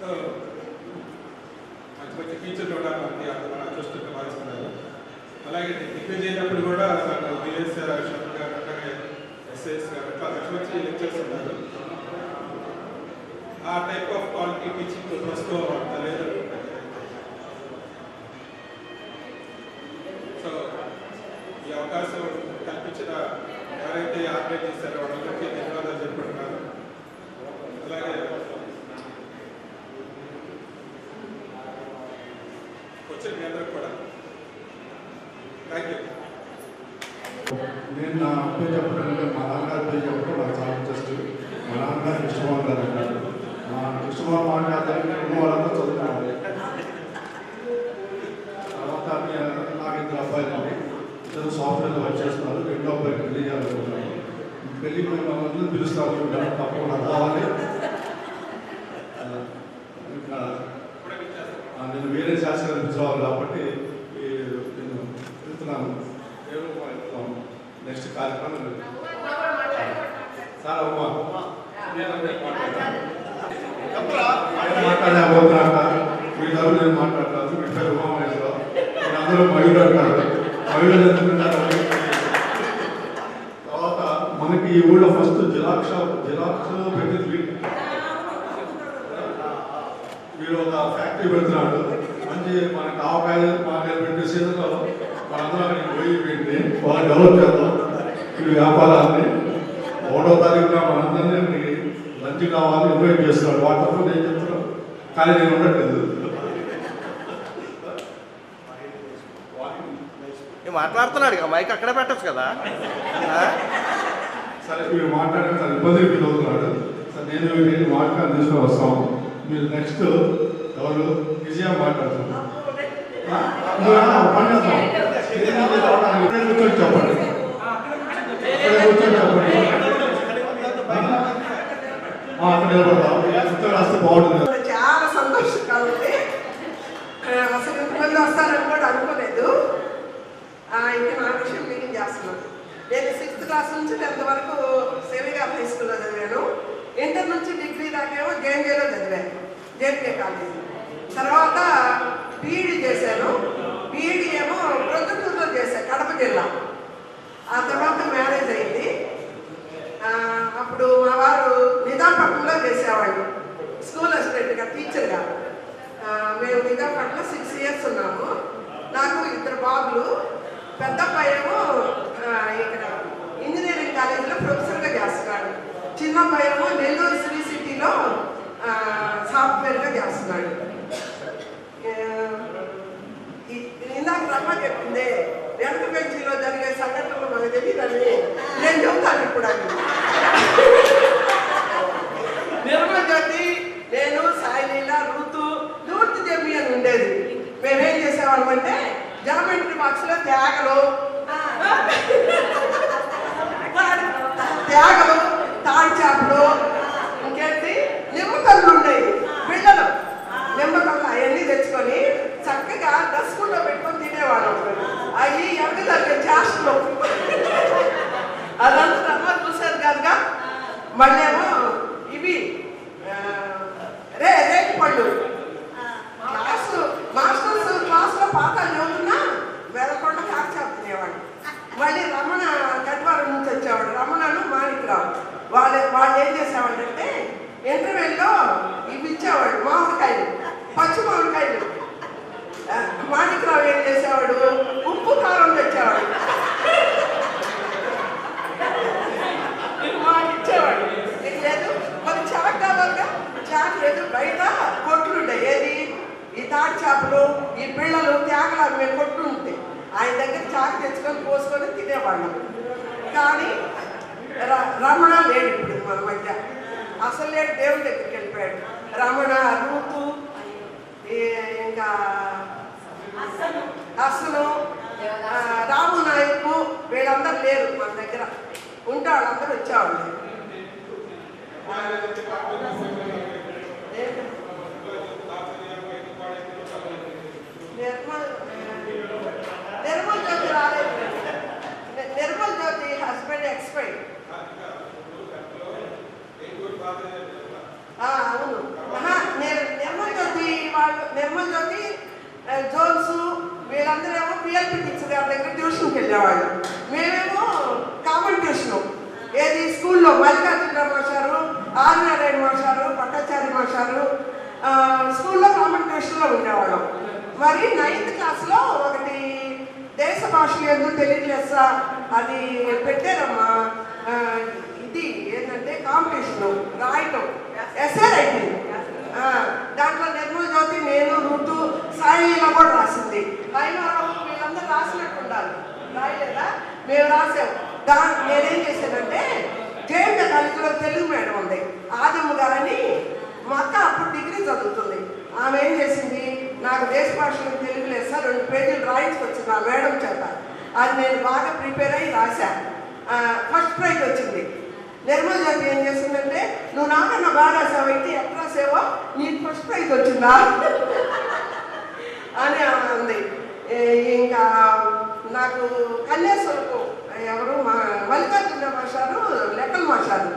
సో మంచి మంచి టీచర్లు ఉండాలి మనకి, అంత మన అదృష్టంగా భావిస్తున్నారు. అలాగే డిగ్రీ చేసినప్పుడు కూడా నాకు బిఎస్ శర్మ గారు లెక్చర్స్ ఉన్నారు. ఆ టైప్ ఆఫ్ క్వాలిటీ టీచింగ్ ప్రస్తుతం అంత లేదు. సో ఈ అవకాశం కల్పించిన ఎవరైతే ఆర్గనైజ్ చేశారో వాళ్ళందరికీ ధన్యవాదాలు చెప్పుకుంటున్నాను. అలాగే వచ్చిన మీ అందరికి కూడా థ్యాంక్ యూ. నేను నా పేరు చెప్పడానికి మా నాన్నగారి పేరు చెప్పడం నాకు చాలా ఇంట్రెస్ట్. మా నాన్నగారు కృష్ణమోహన్ గారు అంటారు. మా కృష్ణమోహన్ గారు ఉన్న వాళ్ళంతా చదువుకున్నారు. తర్వాత నాకు ఇద్దరు అబ్బాయిలు అండి. ఇద్దరు సాఫ్ట్వేర్లో వర్క్ చేస్తున్నారు. రెండో అబ్బాయికి పెళ్లి చేయాలనుకుంటున్నారు. పెళ్లి అందరూ పిలుస్తారు, తప్పకుండా కావాలి. ఇంకా నేను వేరే శాస్త్రాలు పిలిచేవాళ్ళు కాబట్టి నేను వెళ్తున్నాను. నెక్స్ట్ కార్యక్రమం సార్ అమ్మా మాట్లాడలేకపోతున్నా. వీళ్ళందరూ నేను మాట్లాడతాను. మీ పేరు ఉమామహేశ్వరరావు. అందరూ మయూరు అంటారు. మయూరు ఎందుకుంటారు? తర్వాత మనకి ఈ ఊళ్ళో ఫస్ట్ జిరాక్స్ పెట్టింది వీడు ఒక ఫ్యాక్టరీ పెడుతున్నాడు. మంచి మనకి ఆవకాయలు మాకాయలు పెట్టే సీజన్లో మనందరం అక్కడికి పోయి బాగా డెవలప్ చేద్దాం ఈ వ్యాపారాన్ని. 1వ తారీఖున మనందరినీ లంచ్ కావాలి ఇన్వైట్ చేస్తున్నాడు. వాటితో నేను చెప్తున్నాను కానీ నేను ఉండట్లేదు. మాట్లాడుతున్నాడు ఇక మైక్ అక్కడే పెట్టచ్చు కదా. సరే మీరు మాట్లాడడం చాలా ఇబ్బంది ఫీల్ అవుతున్నాడు. సరే నేను మాట్లాడి తీసుకొని వస్తాము. మీరు నెక్స్ట్ ఎవరు విజయ మాట్లాడుతున్నారు. పని చేద్దాం. కూర్చొని చెప్పండి. కూర్చొని చెప్పండి. అక్కడ నిలబడతాం. రాస్తే బాగుంటుంది. చాలా సంతోషంగా ఉంది. అసలు ఇంతమంది వస్తారని కూడా అనుకోలేదు. ఇంకా నా విషయం మీటింగ్ చేస్తున్నాను. నేను 6th క్లాస్ నుంచి 10th వరకు సేవిగార్ హై స్కూల్లో చదివాను. ఇంటర్ నుంచి డిగ్రీ దాకేమో జేఎన్జేలో చదివాను, జేపీఏ కాలేజ్. తర్వాత బీఈడీ చేశాను. బీఈడీ ఏమో ప్రొద్దుటూరులో చేశాను, కడప జిల్లా. ఆ తర్వాత మ్యారేజ్ అయింది. అప్పుడు మా వారు నిజాంపట్నంలో చేసేవాళ్ళు స్కూల్ అసిస్టెంట్గా, టీచర్గా. మేము నిజాంపట్నంలో 6 years ఉన్నాము. నాకు 2 బాబులు. పెద్ద అబ్బాయి ఏమో ఇక్కడ ఇంజనీరింగ్ కాలేజీలో ప్రొఫెసర్గా చేస్తున్నాడు. చిన్న అబ్బాయి ఏమో నెల్లూరు శ్రీ సిటీలో సాఫ్ట్వేర్గా చేస్తున్నాడు. ఇందాక రమ్మ చెప్పింది వెనక బెంచీలో జరిగే సంఘటనలు మనకు తెలియదని నేను చెప్తాను ఇప్పుడు. అది నిర్మల జ్యోతి, నేను, సాయిలీల, ఋతు జమి అని ఉండేది. మేమేం చేసేవాళ్ళం అంటే జామెంట్రీ బాక్స్లో త్యాగలు, తాడి చేపలు, ఇంకేంటి నిమ్మకళ్ళు ఉండేవి, పిల్లలు నిమ్మకళ్ళు అవన్నీ తెచ్చుకొని చక్కగా దస్కుంలో పెట్టుకొని తినేవాళ్ళం. అవి ఎవరి దగ్గర చేష్టలు అదంతా అమ్మ చూసారు కనుక. మళ్ళీ ఏమో ఇవి రేగి పళ్ళు. మాస్టర్స్ క్లాస్లో పాఠాలు చదువుతున్నా వెనకుండా కాల్చాపు తినేవాడు. మళ్ళీ రమణ కట్వారం నుంచి వచ్చేవాడు, రమణను మాణిక్రావు. వాళ్ళు ఏం చేసేవాళ్ళంటే ఇంటర్వెల్లో ఇవి ఇచ్చేవాడు, మామిడికాయలు, పచ్చి మామిడికాయలు. మాణిక్రావు ఏం చేసేవాడు, ఉప్పు కారం తెచ్చేవాడు, మాకు ఇచ్చేవాడు. ఇది లేదు మరి చాక్ కావాలిగా, చాక్ లేదు. బయట కొట్లుంటాయి, ఏది ఈ తాడి చేపలు, ఈ పిల్లలు త్యాగలు మేము కొట్టు ఉంటాయి. ఆయన దగ్గర చాకు తెచ్చుకొని పోసుకొని తినేవాళ్ళం. కానీ రమణ లేడు ఇప్పుడు మన మధ్య. అసలు లేడు, దేవుడి దగ్గరికి వెళ్ళిపోయాడు. రమణ, రూపు, ఇంకా అసలు రాము నాయకు వీళ్ళందరూ లేరు మన దగ్గర. ఉంటే వాళ్ళందరూ వచ్చేవాళ్ళు. నిర్మల్ జ్యోతి రాలేదు. నిర్మల్ జ్యోతి హస్బెండ్ ఎక్స్పైర్డ్. అవును. నిర్మల్ జ్యోతి వాళ్ళు, నిర్మల్ జ్యోతి జోన్స్ వీళ్ళందరూ ఏమో పిఎల్పి టీచర్ గారి దగ్గర ట్యూషన్కి వెళ్ళేవాళ్ళు. మేమేమో కామన్ ట్యూషను. ఏది స్కూల్లో మల్లికార్జున మాస్టారు, ఆర్ నారాయణ మాస్టారు, పట్టాచారి మాస్టారు స్కూల్లో కాంపిటీషన్లో ఉండేవాళ్ళం. మరి 9th క్లాస్లో ఒకటి దేశ భాషలు ఎందుకు తెలియజేస్తా అది పెట్టారమ్మా. ఇది ఏంటంటే కాంపిటీషన్ రాయటం, ఎస్ఏ రైటింగ్. దాంట్లో నిర్మల్ జ్యోతి, నేను, ఋతు, సాయిలో కూడా రాసింది. రాయనవరం వీళ్ళందరూ రాసినట్టు ఉండాలి, రాయలేదా? మేము రాసాం. నేనేం చేశానంటే జయంత కాలేజీలో తెలుగు మేడం ఉంది, ఆదమ్మ గారని. మా అక్క అప్పుడు డిగ్రీ చదువుతుంది. ఆమె ఏం చేసింది, నాకు దేశ భాషలో తెలుగు లేదు సార్ 2 పేజీలు రాయించుకొచ్చింది ఆ మేడం చేత. అది నేను బాగా ప్రిపేర్ అయ్యి రాశాను. ఫస్ట్ ప్రైజ్ వచ్చింది. నిర్మల్ జ్యోతి ఏం చేసిందంటే, నువ్వు నాకన్నా బాగా రాసావు, అయితే ఎట్లా రాసావో నీకు ఫస్ట్ ప్రైజ్ వచ్చిందా అని అంది. ఇంకా నాకు కన్యాశుల్కం ఎవరు మా మల్లికార్జున మాస్టారు, లెక్కల మాస్టారు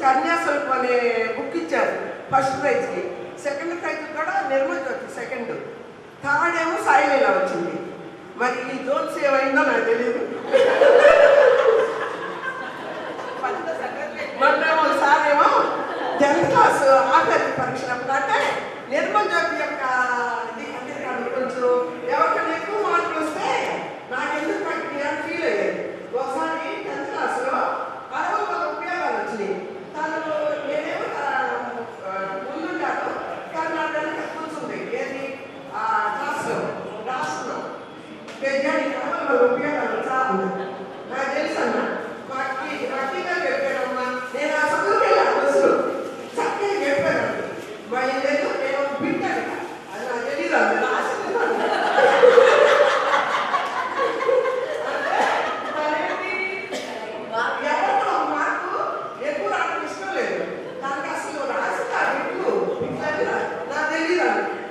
కన్యాశుల్కం అనే బుక్ ఇచ్చారు ఫస్ట్ ప్రైజ్కి. సెకండ్ ప్రైజ్ కూడా నిర్మల్ జ్యోతి సెకండ్, థర్డ్ ఏమో సాయిలీలా వచ్చింది. మరి ఈ జోన్స్ ఏమైందో నాకు తెలియదు. మొన్నేమో సారేమో 10th క్లాస్ ఆఖరి పరీక్ష అంటే నిర్మల్ జ్యోతి యొక్క కొంచెం ఎవరికైనా ఎక్కువ మార్కులు వస్తే నాకెందుకు పట్టినాయని ఫీల్ అయ్యేది. ఒకసారి 10th క్లాస్లో 60 ఉపయోగాలు వచ్చినాయి. తను నేనేమో ముందుంటాను, కానీ నా వెనక కూర్చుంది ఏది క్లాస్లో రాస్తున్నాం పేజానికి 60 ఉపయోగాలు చాలా నాకు తెలుసు అన్న. మాకిగా చెప్పాడమ్మా, నేను ఆ చదువుకి వెళ్ళాను బస్సులో చక్కగా చెప్పాను. బయలుదేరి నేను బిడ్డాను, అది నాకు తెలీదు, అది రాసింది. ఎవరితో మార్కు ఎక్కువ రావడం ఇష్టం లేదు, దానికి అసలు రాసింది ఆ బిడ్డు నాకు తెలీదు.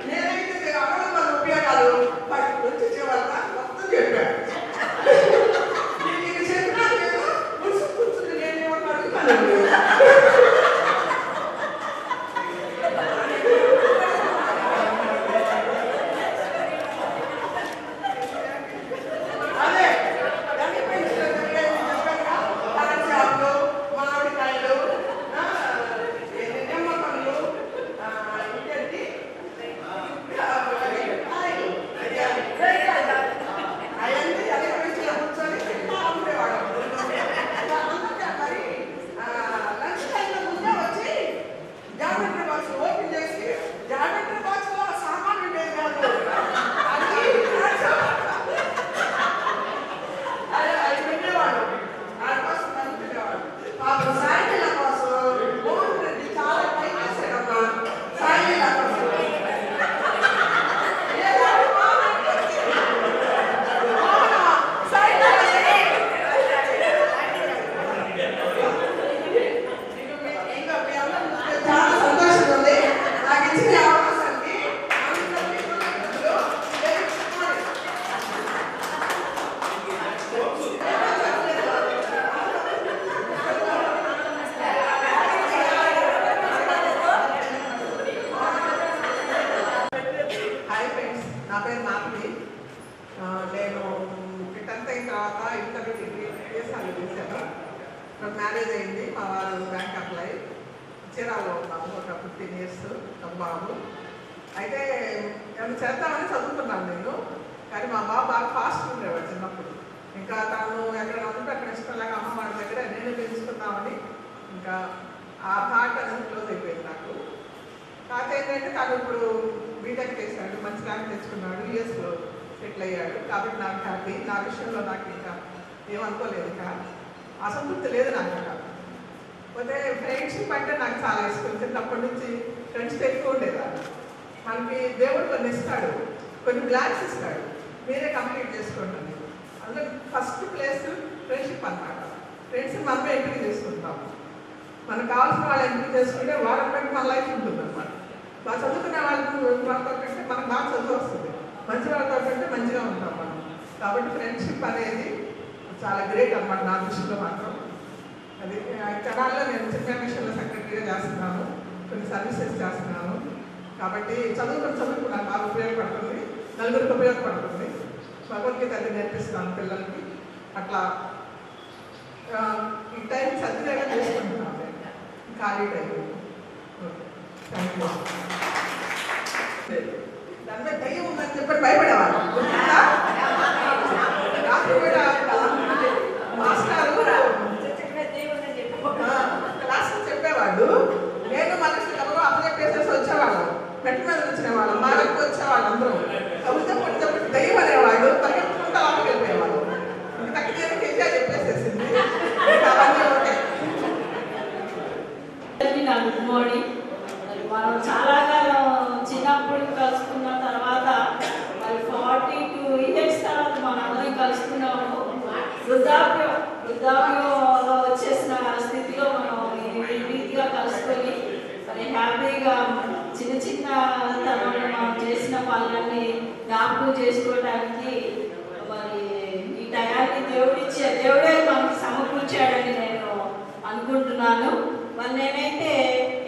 నేనైతే 60 ఉపయోగాలు వాటి నుంచి చివరి మొత్తం చెప్పాను. నేను చెప్పినా లేదు ముసుగు కూర్చుని నేనేమో అడుగుతాను. అదే దాన్ని పెంచిన చేపలు, మామిడికాయలు, నిమ్మకాయలు, ఇంకేంటి కాయలు, అవన్నీ అదే పెంచిన కూర్చొని అమ్మేవాడు. మరి లంచ్ టైంలో ముందే వచ్చి జామెట్రీ బాక్స్ ఓపెన్ చేసి జామెట్రీ బాక్స్లో సామాన్ ఉండేది కాదు, అది పెట్టేవాడు. వాడి కోసం కనుక్కునేవాడు. పాపం సాయిలీల కోసం మోహన్ రెడ్డి చాలా ట్రై చేశాడమ్మా. సాయిలీల కోసం చాలా సంతోషంగా ఉంది. నాకు ఇచ్చిన అవకాశానికి అందరికీ కృతజ్ఞతలు. హాయ్ ఫ్రెండ్స్, నా పేరు మాధవి. నేను 10th అయిన తర్వాత ఇంటర్ డిగ్రీ చేశాను. నాకు మ్యారేజ్ అయింది. మా వారు బ్యాంక్ అప్లై చీరాలో ఉన్నాము ఒక 15 years ఒక బాబు. అయితే ఏమైనా చేద్దామని చదువుకున్నాను నేను. కానీ మా బాబు బాగా ఫాస్ట్ ఉండేవాడు చిన్నప్పుడు. ఇంకా తను ఎక్కడ ఉంటే అక్కడ ఇష్టం లేక అమ్మ వాళ్ళ దగ్గర నేను పెంచుకుందామని ఇంకా ఆ థాట్ అనేది క్లోజ్ అయిపోయింది నాకు. కాకపోతే ఏంటంటే తను ఇప్పుడు బీటెక్ చేశాడు, మంచి ర్యాంక్ తెచ్చుకున్నాడు, యూఎస్లో సెటిల్ అయ్యాడు. కాబట్టి నాకు హ్యాపీ. నా విషయంలో నాకు ఇంకా ఏమనుకోలేదు, ఇంకా అసంతృప్తి లేదు నాకు. ఇంకా పోతే ఫ్రెండ్షిప్ అంటే నాకు చాలా ఇష్టం. చిన్నప్పటి నుంచి ఫ్రెండ్స్ ఎక్కువ ఉండేదాన్ని. మనకి దేవుడు కొన్ని ఇస్తాడు, కొన్ని బ్లాక్స్ ఇస్తాడు, మీరే కంప్లీట్ చేసుకోండి. అందులో ఫస్ట్ ప్లేస్ ఫ్రెండ్షిప్ అన్నమాట. ఫ్రెండ్స్ మనమే ఎంపిక చేసుకుంటాం. మనకు కావాల్సిన వాళ్ళు ఎంపిక చేసుకుంటే వాళ్ళకి బట్టి మన లైఫ్ ఉంటుంది అన్నమాట. బాగా చదువుకునే వాళ్ళతో కంటే మనకు బాగా చదువు వస్తుంది, మంచి వాళ్ళతో కంటే మంచిగా ఉంటాం మనం. కాబట్టి ఫ్రెండ్షిప్ అనేది చాలా గ్రేట్ అన్నమాట నా దృష్టిలో మాత్రం. అది కడాల్లో నేను చిన్న మిషన్లో సెక్రటరీగా చేస్తున్నాను, కొన్ని సర్వీసెస్ చేస్తున్నాను. కాబట్టి చదువుకు నాకు బాగా ఉపయోగపడుతుంది, నలుగురికి ఉపయోగపడుతుంది. భగవద్గీత అది నేర్పిస్తాను పిల్లలకి. అట్లా ఈ టైం సద్వినియోగం చేసుకుంటున్నాను ఖాళీ టైం. Thank you. దాని మీద దయ్యం ఉందని చెప్పి భయపడేవాళ్ళు. రాత్రి కూడా మాస్టారు క్లాసులు చెప్పేవాడు. నేను మనుషులు ఎవరో అప్పచెప్పేసేసి వచ్చేవాళ్ళం. పెట్టి మీద వచ్చినవాళ్ళం, మా దగ్గర వచ్చేవాళ్ళు అందరూ కవిత పడితే దయ్యం అనేవాడు. పరిగెత్తుకుంటూ లోపలికి వెళ్ళిపోయేవాళ్ళు. తక్కువ కేజీగా చెప్పేసేసింది. అవన్నీ ఉంటాయి. Good morning. మనం చాలా కాలం చిన్నప్పుడు కలుసుకున్న తర్వాత మరి 42 years తర్వాత మనందరం కలుసుకున్నాము. వృద్ధాప్యం వచ్చేసిన స్థితిలో మనం ఈ రీతిగా కలుసుకొని మరి హ్యాపీగా చిన్న చిన్న తరంలో మనం చేసిన పనులన్నీ జ్ఞాపకం చేసుకోవడానికి మరి ఈ టయాన్ని దేవుడే మనకి సమకూర్చాడని నేను అనుకుంటున్నాను. మరి నేనైతే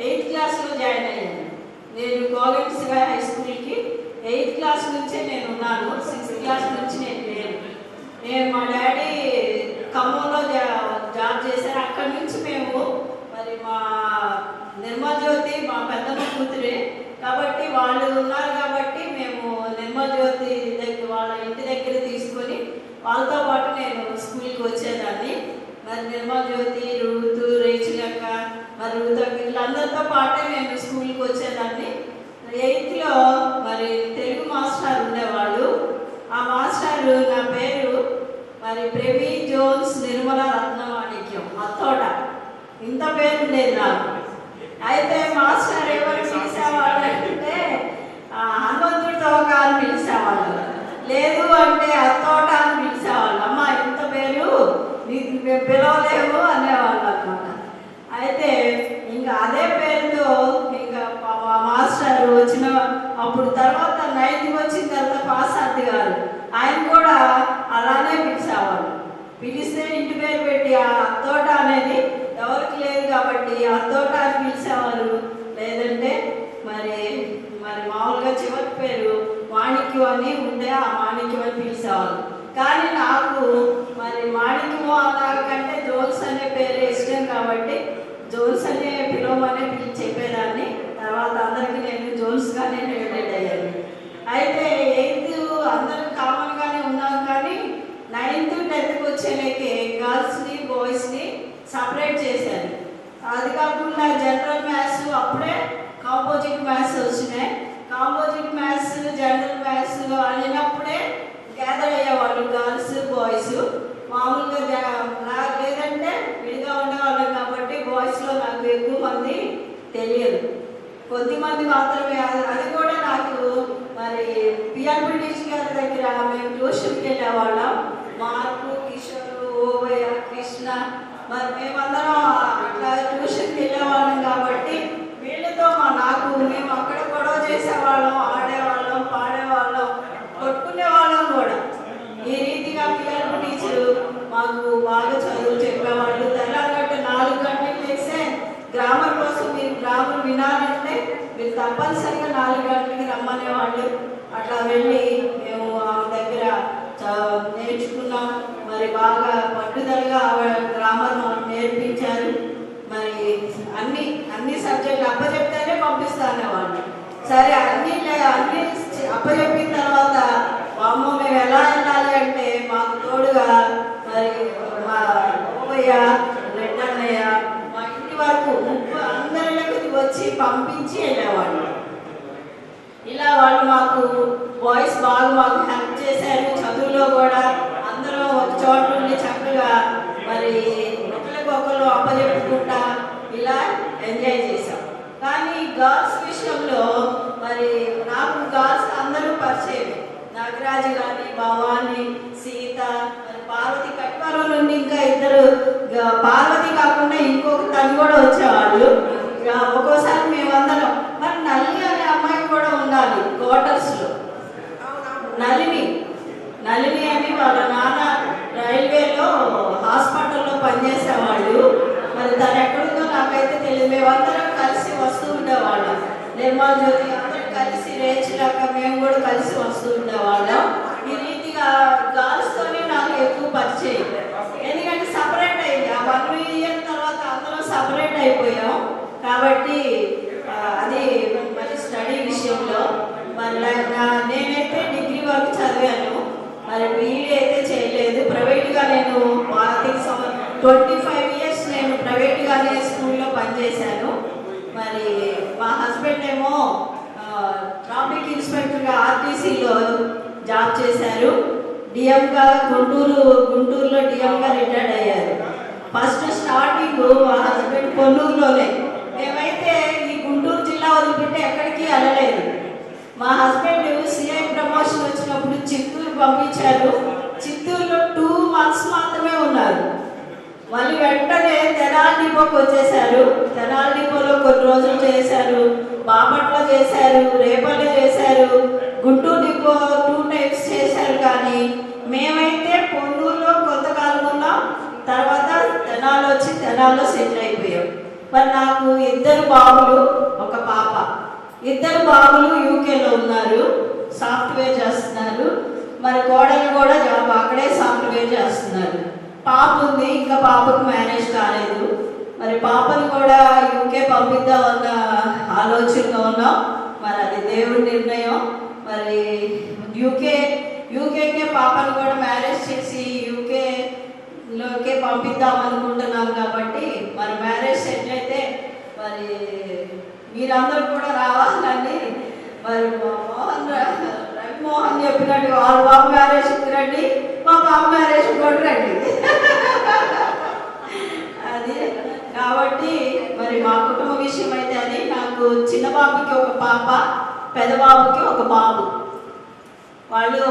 8th క్లాస్లో జాయిన్ అయ్యాను. నేను గవర్నమెంట్ శివ హై స్కూల్కి 8th క్లాస్ నుంచే నేను ఉన్నాను. 6th క్లాస్ నుంచి నేను లేను. మా డాడీ ఖమ్మంలో జాబ్ చేశారు. అక్కడి నుంచి మేము మరి మా నిర్మల్ జ్యోతి మా పెద్దమ్మ కూతురే కాబట్టి వాళ్ళు ఉన్నారు కాబట్టి మేము నిర్మల్ జ్యోతి దగ్గర వాళ్ళ ఇంటి దగ్గర తీసుకొని వాళ్ళతో పాటు నేను స్కూల్కి వచ్చేదాన్ని. మరి నిర్మల్ జ్యోతి, రూతు, రేచులక్క, మరి రూతు వీళ్ళందరితో పాటే నేను స్కూల్కి వచ్చేదాన్ని. 8th మరి తెలుగు మాస్టర్ ఉండేవాళ్ళు. ఆ మాస్టర్ నా పేరు మరి ప్రవీ జోన్స్ నిర్మల రత్నమాణిక్యం అత్తోట. ఇంత పేరు ఉండేది నాకు. అయితే మాస్టర్ ఎవరు పిలిచేవాళ్ళు అంటే హనుమంతుడితో అని పిలిచేవాళ్ళు, లేదు అంటే అత్తోట అని పిలిచేవాళ్ళు. అమ్మ ఇంత పేరు నీకు మేము పిలవలేము అనేవాళ్ళు అనమాట. అయితే ఇంకా అదే పేరుతో ఇంకా మాస్టర్ వచ్చిన అప్పుడు తర్వాత 9th వచ్చిన తర్వాత పాసార్థి గారు ఆయన కూడా అలానే పిలిచేవాళ్ళు. పిలిస్తే ఇంటి పేరు పెట్టి ఆ అత్తోట అనేది ఎవరికి లేదు కాబట్టి అత్తోట అని పిలిచేవాళ్ళు. లేదంటే మరి మరి మామూలుగా చివరి పేరు మాణిక్యం అని ఉంటే ఆ మాణిక్యం అని పిలిచేవాళ్ళు. కానీ నాకు మరి మాణిక్యము అలాగంటే జోన్స్ అనే పేరే ఇష్టం కాబట్టి జోన్స్ అనే పిలవమనే చెప్పేదాన్ని. తర్వాత అందరికీ నేను జోన్స్గానే రిలేటెడ్ అయ్యాను. అయితే 8th అందరూ కామన్గానే ఉన్నాం కానీ 9th 10th వచ్చేలేకే గర్ల్స్ని బాయ్స్ని సపరేట్ చేశారు. అది కాకుండా జనరల్ మ్యాథ్స్ అప్పుడే కాంపోజిట్ మ్యాథ్స్ వచ్చినాయి. కాంపోజిట్ మ్యాథ్స్ జనరల్ మ్యాథ్స్ అయినప్పుడే గ్యాదర్ అయ్యేవాళ్ళు గర్ల్స్ బాయ్స్. మామూలుగా లేదంటే విడిగా ఉండేవాళ్ళం కాబట్టి బాయ్స్లో నాకు ఎక్కువ మంది తెలియదు, కొద్దిమంది మాత్రమే. అది కూడా నాకు మరి పిఆర్పిటీసీ గారి దగ్గర మేము ట్యూషన్కి వెళ్ళేవాళ్ళం. మార్పు, కిషోర్, ఓవయ్య, కృష్ణ మరి మేమందరం అట్లా ట్యూషన్కి వెళ్ళేవాళ్ళం కాబట్టి వీళ్ళతో మేము అక్కడ గొడవ చేసేవాళ్ళం, ఆడేవాళ్ళం, పాడేవాళ్ళం, కొట్టుకునేవాళ్ళం కూడా. ఈ రీతిగా పిల్లలు టీచరు మాకు బాగా చదువు చెప్పేవాళ్ళు. తెల్లారగట్ట 4 గంటలకు లేస్తే గ్రామర్ కోసం మీరు గ్రామర్ వినాలంటే మీరు తప్పనిసరిగా 4 గంటలకి రమ్మనేవాళ్ళు. అట్లా వెళ్ళి మేము ఆమె దగ్గర నేర్చుకున్నాం. మరి బాగా పట్టుదలగా గ్రామర్ మాకు నేర్పించారు. మరి అన్ని సబ్జెక్టులు అప్పచెప్తేనే పంపిస్తానేవాళ్ళు. సరే అన్ని అప్పచెప్పిన తర్వాత అమ్మో మేము ఎలా వెళ్ళాలి అంటే మాకు తోడుగా మరి మా ఓవయ్య, రెడ్డన్నయ్య మా ఇంటి వరకు అందరిలోకి వచ్చి పంపించి వెళ్ళేవాళ్ళు. ఇలా వాళ్ళు మాకు బాయ్స్ బాగా మాకు హెల్ప్ చేశారు. చదువులో కూడా అందరూ ఒక చోట ఉండి చక్కగా మరి ఒకరికొకరు అప్పచెప్పుకుంటా ఇలా ఎంజాయ్ చేశాం. కానీ గర్ల్స్ విషయంలో మరి నాకు గర్ల్స్ అందరూ పరిచయం. నాగరాజు కానీ, భవాని, సీత, మరి పార్వతి. కట్వారం నుండి ఇంకా 2 పార్వతి కాకుండా ఇంకొక తను కూడా వచ్చేవాళ్ళు. ఒక్కోసారి మేమందరం మరి నల్లి అనే అమ్మాయి కూడా ఉండాలి క్వార్టర్స్లో. నళిని అని వాళ్ళ నాన్న రైల్వేలో హాస్పిటల్లో పనిచేసేవాళ్ళు. మరి తను ఎక్కడుందో నాకైతే తెలియదు. మేమందరం కలిసి వస్తూ ఉండేవాళ్ళం. నిర్మల్ జ్యోతి అందరం కలిసి, రేచులాక మేము కూడా కలిసి వస్తూ ఉండేవాళ్ళం. ఈ రీతిగా గర్ల్స్తోనే నాకు ఎక్కువ పరిచయం. ఎందుకంటే సపరేట్ అయింది. ఆ 1 year అయిపోయాం. కాబట్టి అది మరి స్టడీ విషయంలో మరి నేనైతే డిగ్రీ వరకు చదివాను, మరి బీఈడీ అయితే చేయలేదు. ప్రైవేట్గా నేను 25 years నేను ప్రైవేట్గానే స్కూల్లో పనిచేశాను. మరి మా హస్బెండ్ ఏమో ట్రాఫిక్ ఇన్స్పెక్టర్గా ఆర్టీసీలో జాబ్ చేశారు. డిఎంగా గుంటూరులో డిఎంగా రిటైర్డ్ అయ్యారు. ఫస్ట్ స్టార్టింగ్ మా హస్బెండ్ కొన్నూరులోనే. మేమైతే ఈ గుంటూరు జిల్లా వదిలిపెట్టి ఎక్కడికి వెళ్ళలేదు. మా హస్బెండ్ సిఐ ప్రమోషన్ వచ్చినప్పుడు చిత్తూరు పంపించారు. చిత్తూరులో 2 months మాత్రమే ఉన్నారు. మళ్ళీ వెంటనే తెనాలి డిపోకి వచ్చేసారు. తెనాలి డిపోలో కొన్ని రోజులు చేశారు, బాపట్ల చేశారు, రేపల్లి చేశారు, గుంటూరు డిపో 2 times చేశారు. కానీ మేమైతే పొన్నూరులో కొంతకాలం ఉన్నాం, తర్వాత తెనాలి వచ్చి తెనాల్లో సెటిల్ అయిపోయాం. మరి నాకు 2 బాబులు, ఒక పాప. 2 బాబులు యూకేలో ఉన్నారు, సాఫ్ట్వేర్ చేస్తున్నారు. మరి కోడలు కూడా జాబ్ అక్కడే సాఫ్ట్వేర్ చేస్తున్నారు. పాప ఉంది, ఇంకా పాపకు మ్యారేజ్ కాలేదు. మరి పాపను కూడా యూకే పంపిద్దామన్న ఆలోచనలో ఉన్నాం. మరి అది దేవుడి నిర్ణయం. మరి యూకేకే పాపను కూడా మ్యారేజ్ చేసి యూకేలోకే పంపిద్దాం అనుకుంటున్నాం. కాబట్టి మరి మ్యారేజ్ సెటిల్ అయితే మరి మీరందరూ కూడా రావాలని, మరి రవిమోహన్ చెప్పినట్టు వాళ్ళ బాబు మ్యారేజ్కి రండి, మా బాబు మ్యారేజ్ కూడా రండి. అది కాబట్టి మరి మా కుటుంబ విషయం అయితే అది. నాకు చిన్న బాబుకి ఒక పాప, పెద్ద బాబుకి ఒక బాబు. వాళ్ళు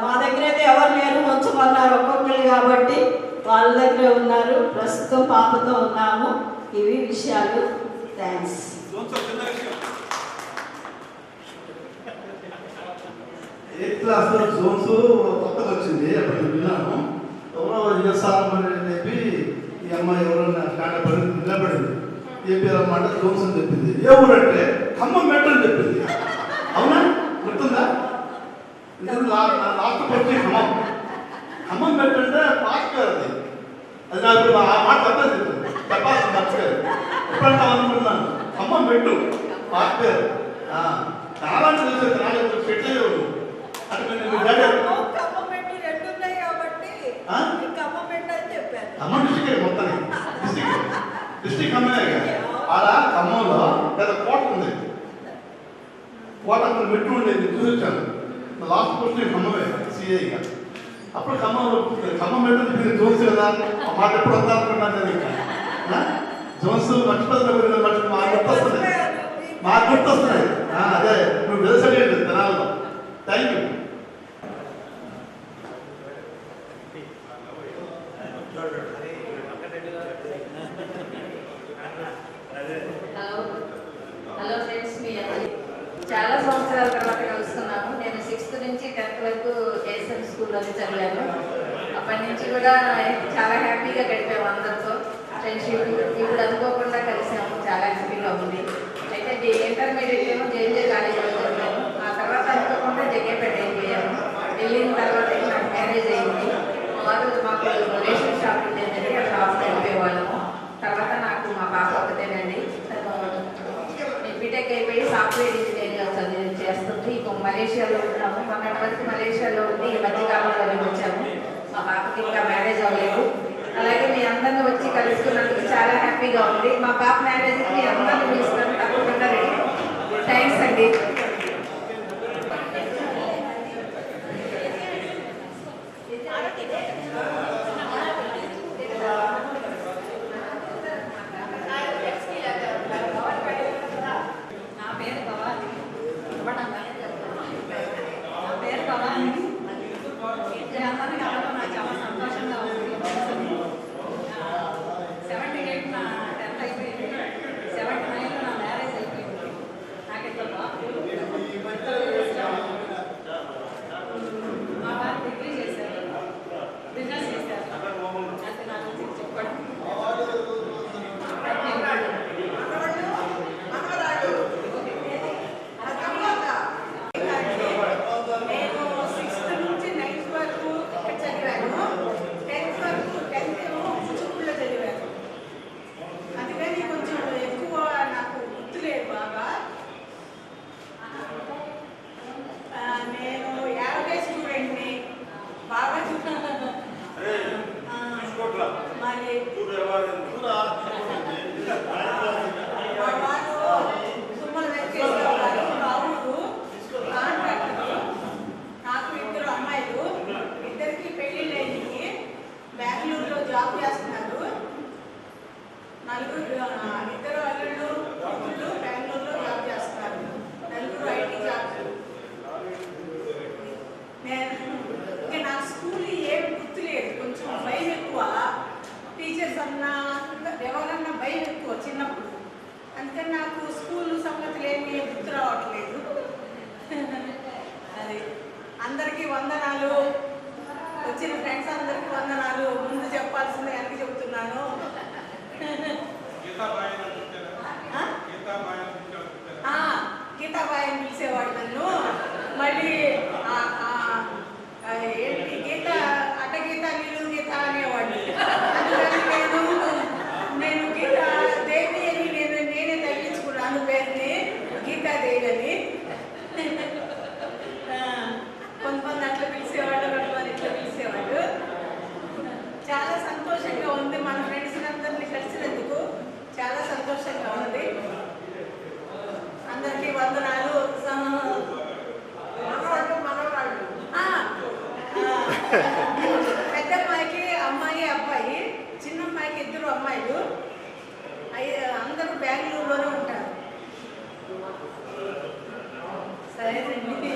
మా దగ్గర అయితే ఎవరు లేరు, ఉంచమన్నారు ఒక్కొక్కరు. కాబట్టి వాళ్ళ దగ్గరే ఉన్నారు. ప్రస్తుతం పాపతో ఉన్నాము. ఇవి విషయాలు. థ్యాంక్స్. 8th class లో జోన్స్ కొత్తగా వచ్చింది. అప్పుడు విన్నాను. ఎవరో చేస్తారని చెప్పి ఈ అమ్మాయి ఎవరన్నా స్టాండప్ పడి నిలబడింది. ఏ పేరు అన్నమాట జోన్స్ అని చెప్పింది. ఏ ఊరంటే ఖమ్మం మెట్ట అని చెప్పింది. అవునా, గుర్తుందా? లాస్ట్ వచ్చి ఖమ్మం మెట్ట అంటే పాస్ పేరు అది. అది నాకు ఆ మాట చెప్పాల్సింది మర్చిపోయారు. ఎప్పుడంటే అనుకుంటున్నాను ఖమ్మం మెట్టు పాస్ పేరు. చాలా తెలిసేది రాలేదు, సెట్ అయ్యేవాడు. ఖమ్మం డిస్టిక్ మొత్తానికి డిస్టిక్ ఖమ్మమే. ఆడ ఖమ్మంలో పెద్ద కోట ఉంది. కోట అక్కడ మెట్టు ఉండేది, చూసొచ్చాను. Last post ఖమ్మమే సిఐగా. అప్పుడు ఖమ్మం మెట్టు జోన్స్ కదా, ఆ మాట ఎప్పుడు వద్దా అనుకున్నాను నేను. ఇంకా జోన్స్ మర్చిపోతున్నా, మాకు గుర్తొస్తున్నాయి. అదే నువ్వు వెలసలేదు తెనాల్లో. Thank you. హలో ఫ్రెండ్స్, మీ చాలా సంవత్సరాల తర్వాత కలుస్తున్నాము. నేను 6th నుంచి 10th వరకు ఏఎస్ఎం స్కూల్లోనే చదివాను. అప్పటి నుంచి కూడా చాలా హ్యాపీగా గడిపాము అందరితో ఫ్రెండ్షిప్. ఇప్పుడు అనుకోకుండా కలిసాము, చాలా హ్యాపీగా ఉంది. అయితే ఇంటర్మీడియట్ ఏమో జేఎన్జే కాలేజీలో చదివాను. ఆ తర్వాత అనుకోకుండా జగ్గేపేట అయిపోయాను. వెళ్ళిన తర్వాత నాకు మ్యారేజ్ అయింది. వారు మాకు రేషన్ షాప్ ఉండేదండి, ఆ షాప్లో వెళ్ళిపోయేవాళ్ళము. తర్వాత నాకు మా పాప ఒకటేనండి. బీటెక్ అయిపోయి సాఫ్ట్వేర్ ఇంజనీరింగ్ చేస్తుంది. ఇప్పుడు మలేషియాలో ఉన్నాము. మొన్నటి వరకు మలేషియాలో ఉండి ఈ మధ్యకాలంలో వచ్చాము. మా పాపకి ఇంకా మ్యారేజ్ అవ్వలేదు. అలాగే మీ అందరిని వచ్చి కలుసుకున్నందుకు చాలా హ్యాపీగా ఉంది. మా పాప మ్యారేజ్కి మీ అందరిని పిలుస్తాను, తప్పకుండా రెడీ. థ్యాంక్స్ అండి. నా 10th అయిపోయింది. 79లో నా మ్యారేజ్ అయిపోయింది. నాకు ఇద్దరు బాబులు. మళ్ళీ మా వారు తుమ్మల వెంకటేశ్వర గారు రావుడు కాంట్రాక్టర్. నాకు 2 అమ్మాయిలు, ఇద్దరికి పెళ్ళిళ్ళు అయ్యి బెంగళూరులో జాబ్ చేస్తున్నారు. 2 అల్లుళ్ళు కూతుళ్ళు బెంగళూరులో జాబ్ చేస్తున్నారు. 4 ఐటీ జాబ్లు. ఇంకా నాకు స్కూల్ ఏం గుర్తులేదు, కొంచెం భయం ఎక్కువ. టీచర్స్ అన్నా ఎవరన్నా భయం ఎక్కువ చిన్నప్పుడు. అందుకని నాకు స్కూల్ సంగతులు ఏమీ గుర్తు రావట్లేదు. అది అందరికీ వందనాలు. వచ్చిన ఫ్రెండ్స్ అందరికీ వందనాలు. ముందు చెప్పాల్సింది వెనక్కి చెబుతున్నాను. గీతాబాయి అని పిలిచేవాడు నన్ను. మళ్ళీ ఏంటి గీత అడ్డ గీత నిలువు గీత అనేవాడు. అందుకని నేను గీత దేవి అని నేనే తగ్గించుకున్నాను పేరుని, గీతాదేవి అని. కొంతమంది అట్లా పిలిచేవాడు, కొంతమంది ఇట్లా పిలిచేవాడు. చాలా సంతోషంగా ఉంది. మన ఫ్రెండ్స్ అందరినీ కలిసినందుకు చాలా సంతోషంగా ఉంది. అందరికీ వందనాలు. పెద్ద అమ్మాయికి అమ్మాయి అబ్బాయి, చిన్న అమ్మాయికి 2 అమ్మాయిలు. అందరూ బెంగళూరులోనే ఉంటారు. సరేనండి.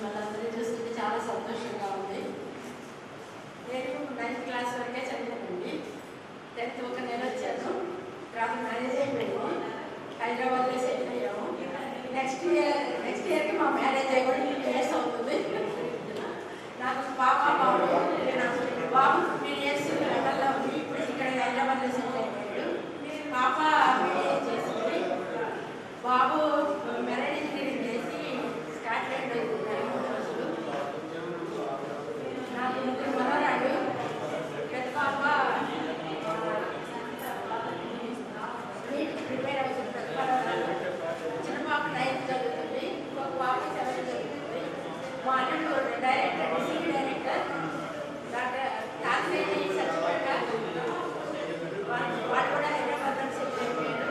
వాళ్ళందరినీ చూస్తుంటే చాలా సంతోషంగా ఉంది. నేను 9th క్లాస్ వరకే చదివానండి. 10th ఒక నెల వచ్చాను. తర్వాత మ్యారేజ్ అయిపోయింది. హైదరాబాద్లో సెటిల్ అయ్యాము. నెక్స్ట్ ఇయర్కి మా మ్యారేజ్ అయ్యి కూడా 2 years అవుతుంది. నాకు పాప బాబు. బాబు 3 years లండన్లో ఉంది. ఇప్పుడు ఇక్కడ హైదరాబాద్లో సెటిల్ అయిపోయాడు. పాప మ్యారేజ్ చేసింది. బాబు మెరైన్ ఇంజనీరింగ్ చేసి స్కాట్లాండ్ నాకు 3 మనవరాళ్ళు. పెద్ద పాప ప్రిపేర్ అవుతుంది. పెద్ద మనవరాలు. చిన్న పాప 9th చదువుతుంది. ఇంకొక పాప 7th చదువుతుంది. మా అల్లుడు director, city director, doctor కాకినేని Satyavedu. వాడు కూడా హైదరాబాద్లో సెటిల్ అయిపోయాడు.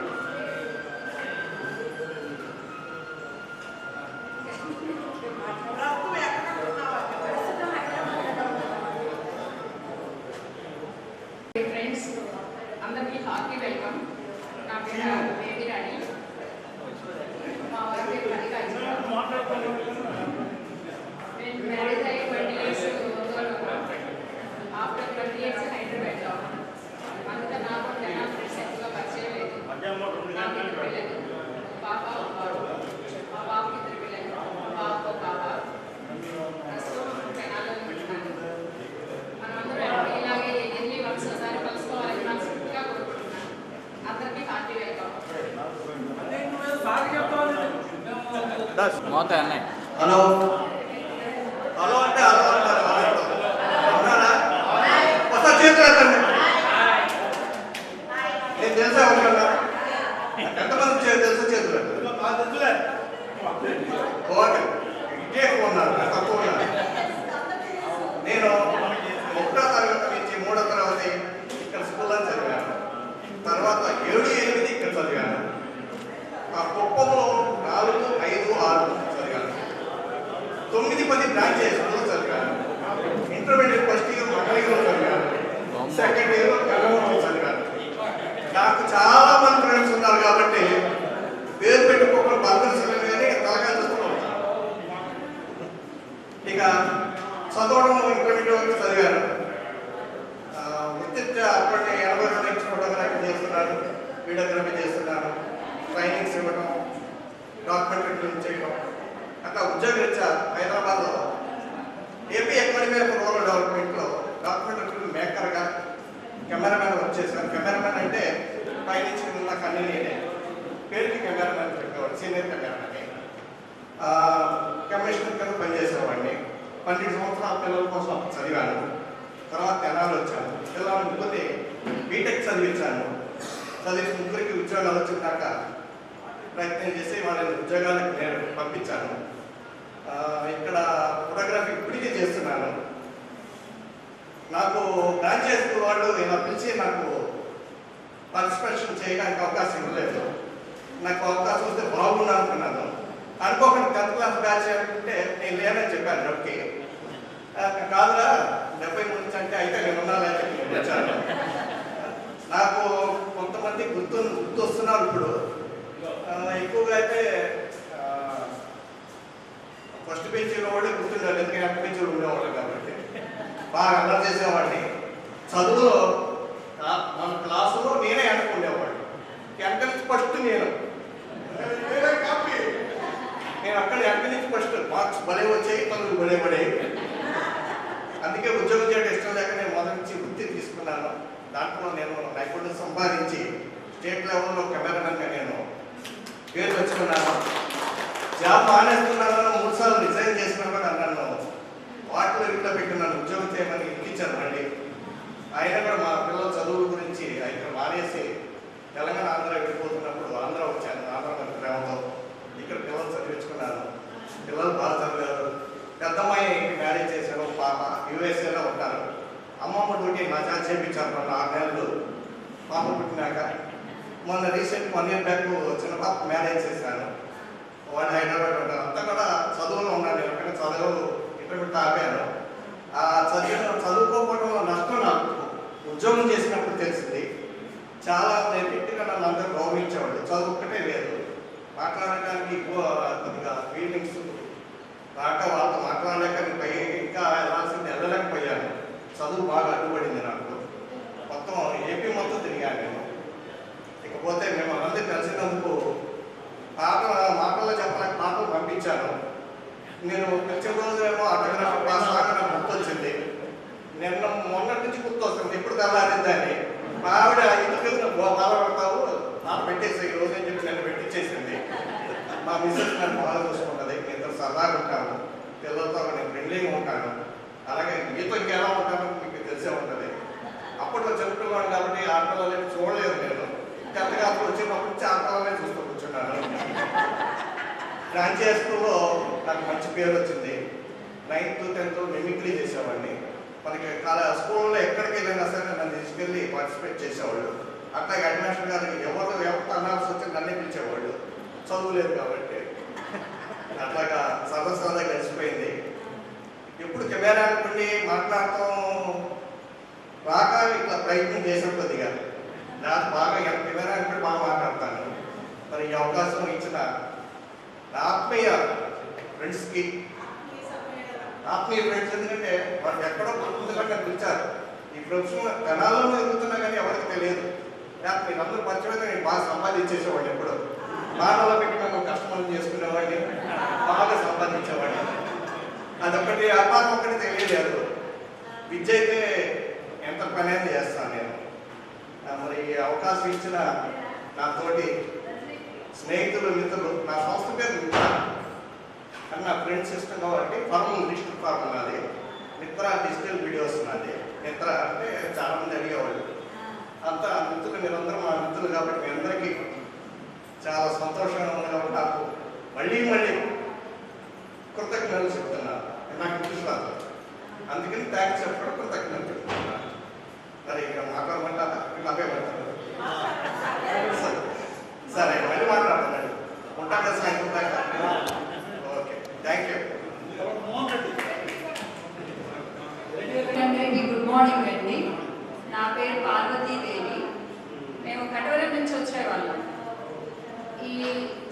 ఫ్రెండ్స్ అందరికీ హార్టీ వెల్కమ్. నా పేరు బేబీ రాణి. మా వారి పేరు మల్లికార్జున. నేను మ్యారేజ్ అయ్యి 20 years ఆఫ్టర్ 20 years హైదరాబాద్లో. అంతా నాకు జనాలు ఫ్రెండ్స్ ఎక్కువగా పరిచయం లేదు. నాకు 2 పిల్లలు, పాప బాబు. మా బాబుకి 2 పిల్లలు, బాబు పాప. ప్రస్తుతం జనాల్లో ఉంటున్నాను. మనమందరం ఇలాగే ఎన్ని వర్క్స్ ఒకసారి కలుసుకోవాలని మనస్ఫూర్తిగా కోరుకుంటున్నాను. అందరికీ హార్టీ వెల్కమ్. హలో హలో అంటే హలో అంటారు. ఒకసారి చేతులు ఎత్తండి. నేను తెలుసా ఉంటాను. ఎంతమంది తెలుసా చేతులు ఓకే. ఇంకే ఎక్కువ ఉన్నారు, తక్కువ ఉన్నారు. నేను 1వ తరగతి నుంచి 3వ తరగతి ఇక్కడ స్కూల్లో చదివాను. తర్వాత 7, 8 ఇక్కడ చదివాను. ఆ కుప్పంలో 4, 5, 6 చదివాను. 9, 10 బ్రాంచ్ స్కూల్లో చదివాను. ఇంటర్మీడియట్ ఫస్ట్ ఇయర్ మంగళగిరిలో చదివాను. సెకండ్ ఇయర్ గంగవరంలో చదివాను. నాకు చాలా మంది ఫ్రెండ్స్ ఉన్నారు కాబట్టి పేరు పెట్టుకోకుండా బంధువులు కానీ తలగా చూస్తూ ఉంటాను. ఇక చదవడంలో ఇంటర్మీడియట్ వరకు చదివాను. వృత్తిత్యా అప్పటి 80 నుంచి ఫోటోగ్రఫీ చేస్తున్నాను, వీడియోగ్రఫీ చేస్తున్నాను, ట్రైనింగ్స్ ఇవ్వడం, డాక్యుమెంటరీ ఫిల్మ్ చేయడం. అట్లా ఉద్యోగరీత్యా హైదరాబాద్లో ఏపీ అకాడమీ ఆఫ్ రూరల్ డెవలప్మెంట్లో డాక్యుమెంటరీ ఫిల్మ్ మేకర్గా కెమెరామెన్ వర్క్ చేశాను. కెమెరామెన్ అంటే పైనుంచి ఉన్న కన్నీ నేనే. పేరుకి కెమెరామెన్ చెప్పేవాడు, సీనియర్ కెమెరామెన్. కమిషనర్ కింద పనిచేసేవాడిని. 12 సంవత్సరాల పిల్లల కోసం చదివాను. తర్వాత తెనాలి వచ్చాను. పిల్లలు పోతే బీటెక్ చదివించాను. చదివి 3 ఉద్యోగాలు వచ్చినాక ప్రయత్నం చేసి వాళ్ళని ఉద్యోగాలకు నేను పంపించాను. ఇక్కడ ఫోటోగ్రఫీ ఇప్పటికీ చేస్తున్నాను. నాకు బ్రాంచెస్ వాళ్ళు ఇలా పిలిచి నాకు పార్టిసిపేషన్ చేయడానికి అవకాశం ఇవ్వలేదు. నాకు అవకాశం వస్తే బాగుండు అనుకున్నాను. అనుకోకుండా 10th క్లాస్ బ్యాచ్ అంటే నేను లేనని చెప్పాను నొక్కి. కాదురా 70 నుంచి అంటే అయితే నేను ఉన్నానని చెప్పి నేను వచ్చాను. నాకు కొంతమంది గుర్తొస్తున్నారు ఇప్పుడు. ఎక్కువగా అయితే ఫస్ట్ బెంచ్లో వాళ్ళే గుర్తుండాలి, ఎందుకంటే అటు బెంచ్లో ఉండేవాళ్ళు కాబట్టి బాగా అల్లరి చేసేవాడిని. చదువులో మన క్లాసులో నేనే అనుకునేవాడిని. వెనక నుంచి ఫస్ట్ నేను అక్కడ వెనక నుంచి ఫస్ట్ మార్క్స్ భలే వచ్చాయి, పనులు భలే పడేవి. అందుకే ఉద్యోగం చేయడం ఇష్టం లేక నేను మొదటి నుంచి వృత్తి తీసుకున్నాను. దాంట్లో నేను నైపుణ్యం సంపాదించి స్టేట్ లెవెల్లో కెమెరామెన్గా నేను పేరు తెచ్చుకున్నాను. జాబ్ మానేస్తున్నాను, 3 సార్లు రిజైన్ చేసినా కూడా నన్ను వాటిలో ఇంట్లో పెట్టి నన్ను ఉద్యోగం చేయమని ఇచ్చారు మళ్ళీ. అయినా కూడా మా పిల్లల చదువుల గురించి ఇక్కడ మానేసి తెలంగాణ ఆంధ్ర వెళ్ళిపోతున్నప్పుడు ఆంధ్ర వచ్చాను. ఆంధ్ర మన ప్రేమతో ఇక్కడ పిల్లలు చదివించుకున్నాను. పిల్లలు బాగా చదివారు. పెద్దమ్మాయి మ్యారేజ్ చేశారు, పాప యూఎస్ఏలో ఉంటారు. అమ్మమ్మ డ్యూటీ నా చేత చేయించాను 6 నెలలు పాప పుట్టినాక. మొన్న రీసెంట్ 1 year బ్యాక్ చిన్న పాప మ్యారేజ్ చేశాను. వాళ్ళు హైదరాబాద్ ఉంటారు. అంతా కూడా చదువులో ఉన్నాను. నేను ఎక్కడ చదువు ఇంటర్మీడియట్ ఆపాను. ఆ చదువుకోకపోవడంలో నష్టం నాకు ఉద్యోగం చేసినప్పుడు తెలిసింది. చాలా నెగిటివ్గా నన్ను అందరూ గౌరవించేవాళ్ళు. చదువు ఒక్కటే లేదు, మాట్లాడటానికి ఎక్కువ కొద్దిగా ఫీలింగ్స్ వాళ్ళతో మాట్లాడలేక ఇంకా వెళ్ళలేకపోయాను. చదువు బాగా అడ్డుపడింది నాకు. మొత్తం ఏపీ మొత్తం తిరిగాను నేను. ఇకపోతే మేము అందరికీ కలిసినందుకు మాటల్లో చెప్పలేక పాటలు పంపించాను. నేను వచ్చిన రోజు ఏమో ఆటోగ్రాఫ్ పాస్ ఆగడం గుర్తొచ్చింది. మొన్నటి నుంచి గుర్తొస్తుంది, ఎప్పుడు తెల్లారిందని. మా ఆవిడ ఎందుకు బాధపడతావు, నాకు పెట్టేసి ఈ రోజు అని చెప్పి నన్ను పెట్టించేసింది. మా మిస్సెస్ నన్ను బాగా చూసుకుంటుంది. ఇద్దరు సరదాగా ఉంటాను, పిల్లలతో నేను ఫ్రెండ్లీగా ఉంటాను. అలాగే మీతో ఇంకెలా ఉంటానో మీకు తెలిసే ఉంటుంది. అప్పట్లో చెప్పుకున్నాను కాబట్టి ఆటలలో చూడలేదు నేను. 10th క్లాస్ వచ్చినప్పటి నుంచి ఆటలనే చూస్తూ కూర్చున్నాను. బ్రాంచ్ స్కూల్లో నాకు మంచి పేరు వచ్చింది. 9th 10th మిమిక్రీ చేసేవాడిని. మనకి స్కూల్లో ఎక్కడికి వెళ్ళినా సరే నన్ను తీసుకెళ్ళి పార్టిసిపేట్ చేసేవాళ్ళు. అట్లాగే అడ్మిషన్ గారు ఎవరితో అనాల్సి వచ్చి నన్నే పిలిచేవాళ్ళు, చదువు లేదు కాబట్టి. అట్లాగా సరదా కలిసిపోయింది. ఎప్పుడు కెమెరా అనుకుండి మాట్లాడటం రాక ఇట్లా ప్రయత్నం చేసాం కొద్దిగా. నాకు బాగా కెమెరా అనుకుంటే బాగా మాట్లాడతాను. మరి ఈ అవకాశం ఇచ్చిన నా ఆత్మీయ ఫ్రెండ్స్కి, ఆత్మీయ ఫ్రెండ్స్ ఎందుకంటే వాళ్ళు ఎక్కడో ముందుగా పిలిచారు. ఈ ప్రొఫెషన్ జనాల్లో ఎదుగుతున్నా కానీ ఎవరికి తెలియదు. మీరు అందరూ పరిచయం నేను బాగా సంపాదించేసేవాడిని. ఎప్పుడు బాణాలో పెట్టి మేము కష్టమని చేసుకునేవాడిని, బాగా సంపాదించేవాడిని. అదొకటి వ్యాపారం ఒకటి తెలియలేదు. విద్య అయితే ఎంత పని అయితే చేస్తాను నేను. మరి ఈ అవకాశం ఇచ్చిన నాతోటి స్నేహితులు, మిత్రులు, నా సంస్థ పేరు మిత్ర అని నా ఫ్రెండ్స్ ఇష్టం కాబట్టి ఫార్మల్ డిజిటల్ ఫార్మల్ నాది, మిత్ర డిజిటల్ వీడియోస్ నాది. మిత్ర అంటే చాలామంది అడిగేవాళ్ళు. అంతా మిత్రులు, మీరందరూ మా మిత్రులు కాబట్టి మీ అందరికీ చాలా సంతోషంగా ఉంది. కాబట్టి నాకు మళ్ళీ కృతజ్ఞతలు చెప్తున్నాను. నాకు విశ్వాసం, అందుకని థ్యాంక్స్ చెప్పడం కృతజ్ఞతలు చెప్తున్నాను. మరి ఇక మాట్లాడమంటారా? నాపే పడతాను. సరే, మళ్ళీ మాట్లాడతానండి. ఉంటాను కదా సాయంత్రం దాకా. Okay, thank you. అందరికీ గుడ్ మార్నింగ్ అండి. నా పేరు పార్వతీదేవి. మేము కటవరం నుంచి వచ్చేవాళ్ళం. ఈ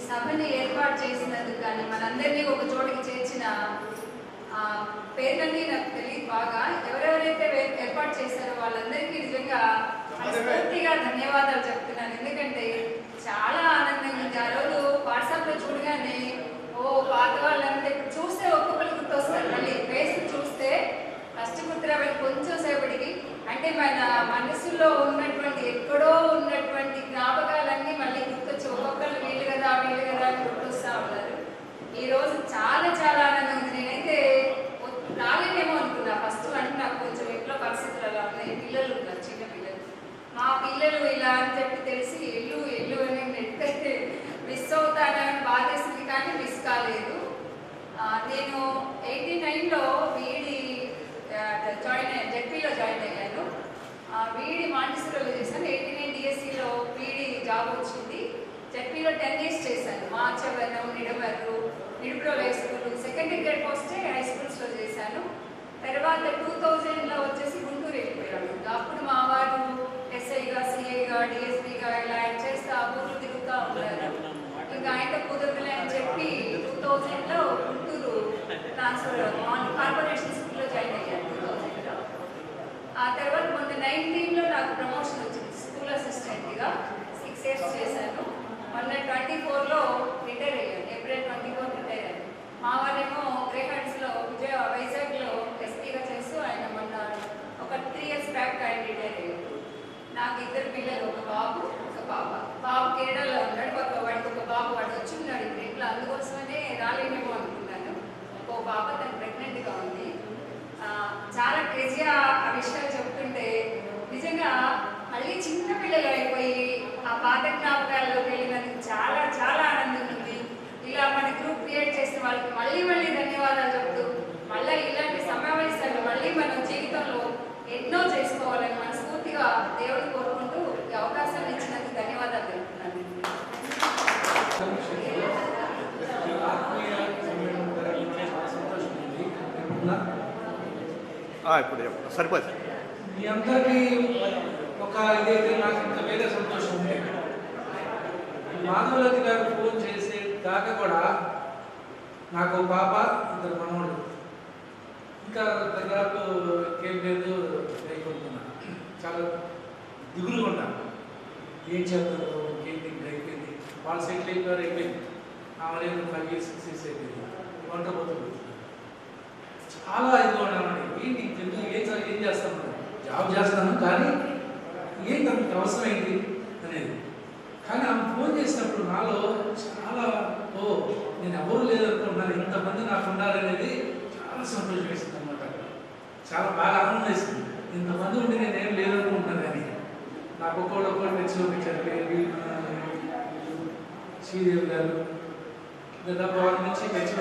సభని ఏర్పాటు చేసినందుకు కానీ మనందరినీ ఒక చోటికి చేర్చిన పేర్లన్నీ నాకు తెలియదు బాగా. ఎవరెవరైతే ఏర్పాటు చేశారో వాళ్ళందరికీ నిజంగా మనస్ఫూర్తిగా ధన్యవాదాలు చెప్తున్నాను. ఎందుకంటే చాలా ఆనందంగా ఉంది. ఆ రోజు వాట్సాప్లో చూడగానే పాత వాళ్ళంతా ఇప్పుడు చూస్తే ఒక్కొక్కరు గుర్తొస్తారు. మళ్ళీ ఫేస్ చూస్తే ఫస్ట్ గుర్తురావాలి కొంచెం సేపటికి. అంటే మన మనసులో ఉన్నటువంటి ఎక్కడో ఉన్నటువంటి జ్ఞాపకాలన్నీ మళ్ళీ గుర్తొచ్చి ఒక్కొక్కరు వీళ్ళు కదా అని గుర్తొస్తా ఉన్నారు. ఈరోజు చాలా చాలా ఆనందంగా ఉంది. నేనైతే రాలేనేమో అనుకున్నా ఫస్ట్. అంటే నాకు కొంచెం ఇంట్లో పరిస్థితులు అలా ఉన్నాయి. పిల్లలు ఉన్నారు, చిన్న పిల్లలు. మా పిల్లలు ఇలా అని చెప్పి తెలిసి ఎల్లు అని నెట్టయితే మిస్ అవుతానని బాధేసింది, కానీ మిస్ కాలేదు. నేను 89లో జెడ్పీలో జాయిన్ మాంటిసోరీలో చేశాను. 89 డిఎస్సిలో పీడీ జాబ్ వచ్చింది. జెడ్పీలో 10 ఇయర్స్ చేశాను. మార్చవరం, నిడమర్రు, నిడుపులో హై స్కూల్, సెకండరీ గ్రేడ్ పోస్టే హై స్కూల్స్లో చేశాను. తర్వాత 2000లో వచ్చేసి గుంటూరు వెళ్ళిపోయాను. అప్పుడు మా వారు ఎస్ఐగా, సిఐగా, డిఎస్పీగా ఇలా యాక్ట్ చేస్తూ ఆ ఊరు తిరుగుతూ ఉన్నారు. ఇంకా ఆయనతో కుదరదులే అని చెప్పి 2000లో గుంటూరు ట్రాన్స్ఫర్ కార్పొరేషన్ స్కూల్లో జాయిన్ అయ్యాను 2000లో. ఆ తర్వాత మొన్న 19లో నాకు ప్రమోషన్ వచ్చింది స్కూల్ అసిస్టెంట్గా. 6 ఇయర్స్ చేశాను. మొన్న 24లో రిటైర్ అయ్యాను. ఏప్రిల్ 24 రిటైర్ అయ్యాను. మా వారేమో గ్రేహాండ్స్లో వైజాగ్లో ఎస్పీగా చేస్తూ ఆయన మొన్న ఒక 3 ఇయర్స్ బ్యాక్ ఆయన రిటైర్ అయ్యారు. నాకు 2 పిల్లలు, ఒక బాబు, ఒక పాప. బాబు కేరళలో ఉన్నాడు, వాడికి ఒక బాబు, వాడు వచ్చి ఉన్నాడు ఇప్పుడు ఇంట్లో. అందుకోసమనే రాలేమేమో అనుకున్నాను. ఒక పాప తను ప్రెగ్నెంట్గా ఉంది. చాలా క్రేజీగా ఆ విషయాలు చెప్తుంటే నిజంగా మళ్ళీ చిన్న పిల్లలు అయిపోయి ఆ పాత జ్ఞాపకాల్లోకి వెళ్ళినందుకు చాలా చాలా ఆనందంగా ఉంది. ఇలా మన గ్రూప్ క్రియేట్ చేసిన వాళ్ళకి మళ్ళీ మళ్ళీ ధన్యవాదాలు చెప్తూ మళ్ళీ ఇలాంటి సమావేశాలు మళ్ళీ మన జీవితంలో ఎన్నో చేసుకోవాలని మనస్ఫూర్తిగా దేవుడు కోరుకుంటూ ఈ అవకాశాన్ని ఇచ్చినందుకు ధన్యవాదాలు తెలుపుతున్నాను. ఇప్పుడు సరిపోదు. మీ అందరికీ ఒక ఇదైతే నాకు ఇంకా వేరే సంతోషం ఉంది. మాధవలతి గారు ఫోన్ చేసే దాకా కూడా నాకు పాప, 2 మనవాళ్ళు, ఇంకా దాదాపు ఏం లేదు అయిపోతున్నా. చాలా దిగులుగా ఉన్నాను. ఏం చేస్తారు, ఏంటి అయిపోయింది. వాళ్ళు సెటిల్ అయిపోయారు, అయిపోయింది. ఆమె 5 ఇయర్స్ 6 ఇయర్స్ అయిపోయింది. వంట పోతుంది. చాలా ఇదిగా ఉన్నామండి. ఏంటి ఎందుకు ఏం చేస్తాను, జాబ్ చేస్తాను, కానీ ఏంటి అంత అవసరం ఏంటి అనేది. కానీ ఆమె ఫోన్ చేసినప్పుడు నాలో చాలా నేను ఎవరు లేదనుకుంటున్నాను, ఇంతమంది నాకు ఉన్నారనేది చాలా సంతోషం వేసింది అనమాట. చాలా బాగా ఆనందం వేసింది. ఇంతమంది ఉండి నేనేం లేదనుకుంటున్నాను. కానీ నాకు ఒక్కొక్కటి మెచ్చి చూపించారు. శ్రీదేవి గారు దాదాపు 6 నుంచి మెచ్చి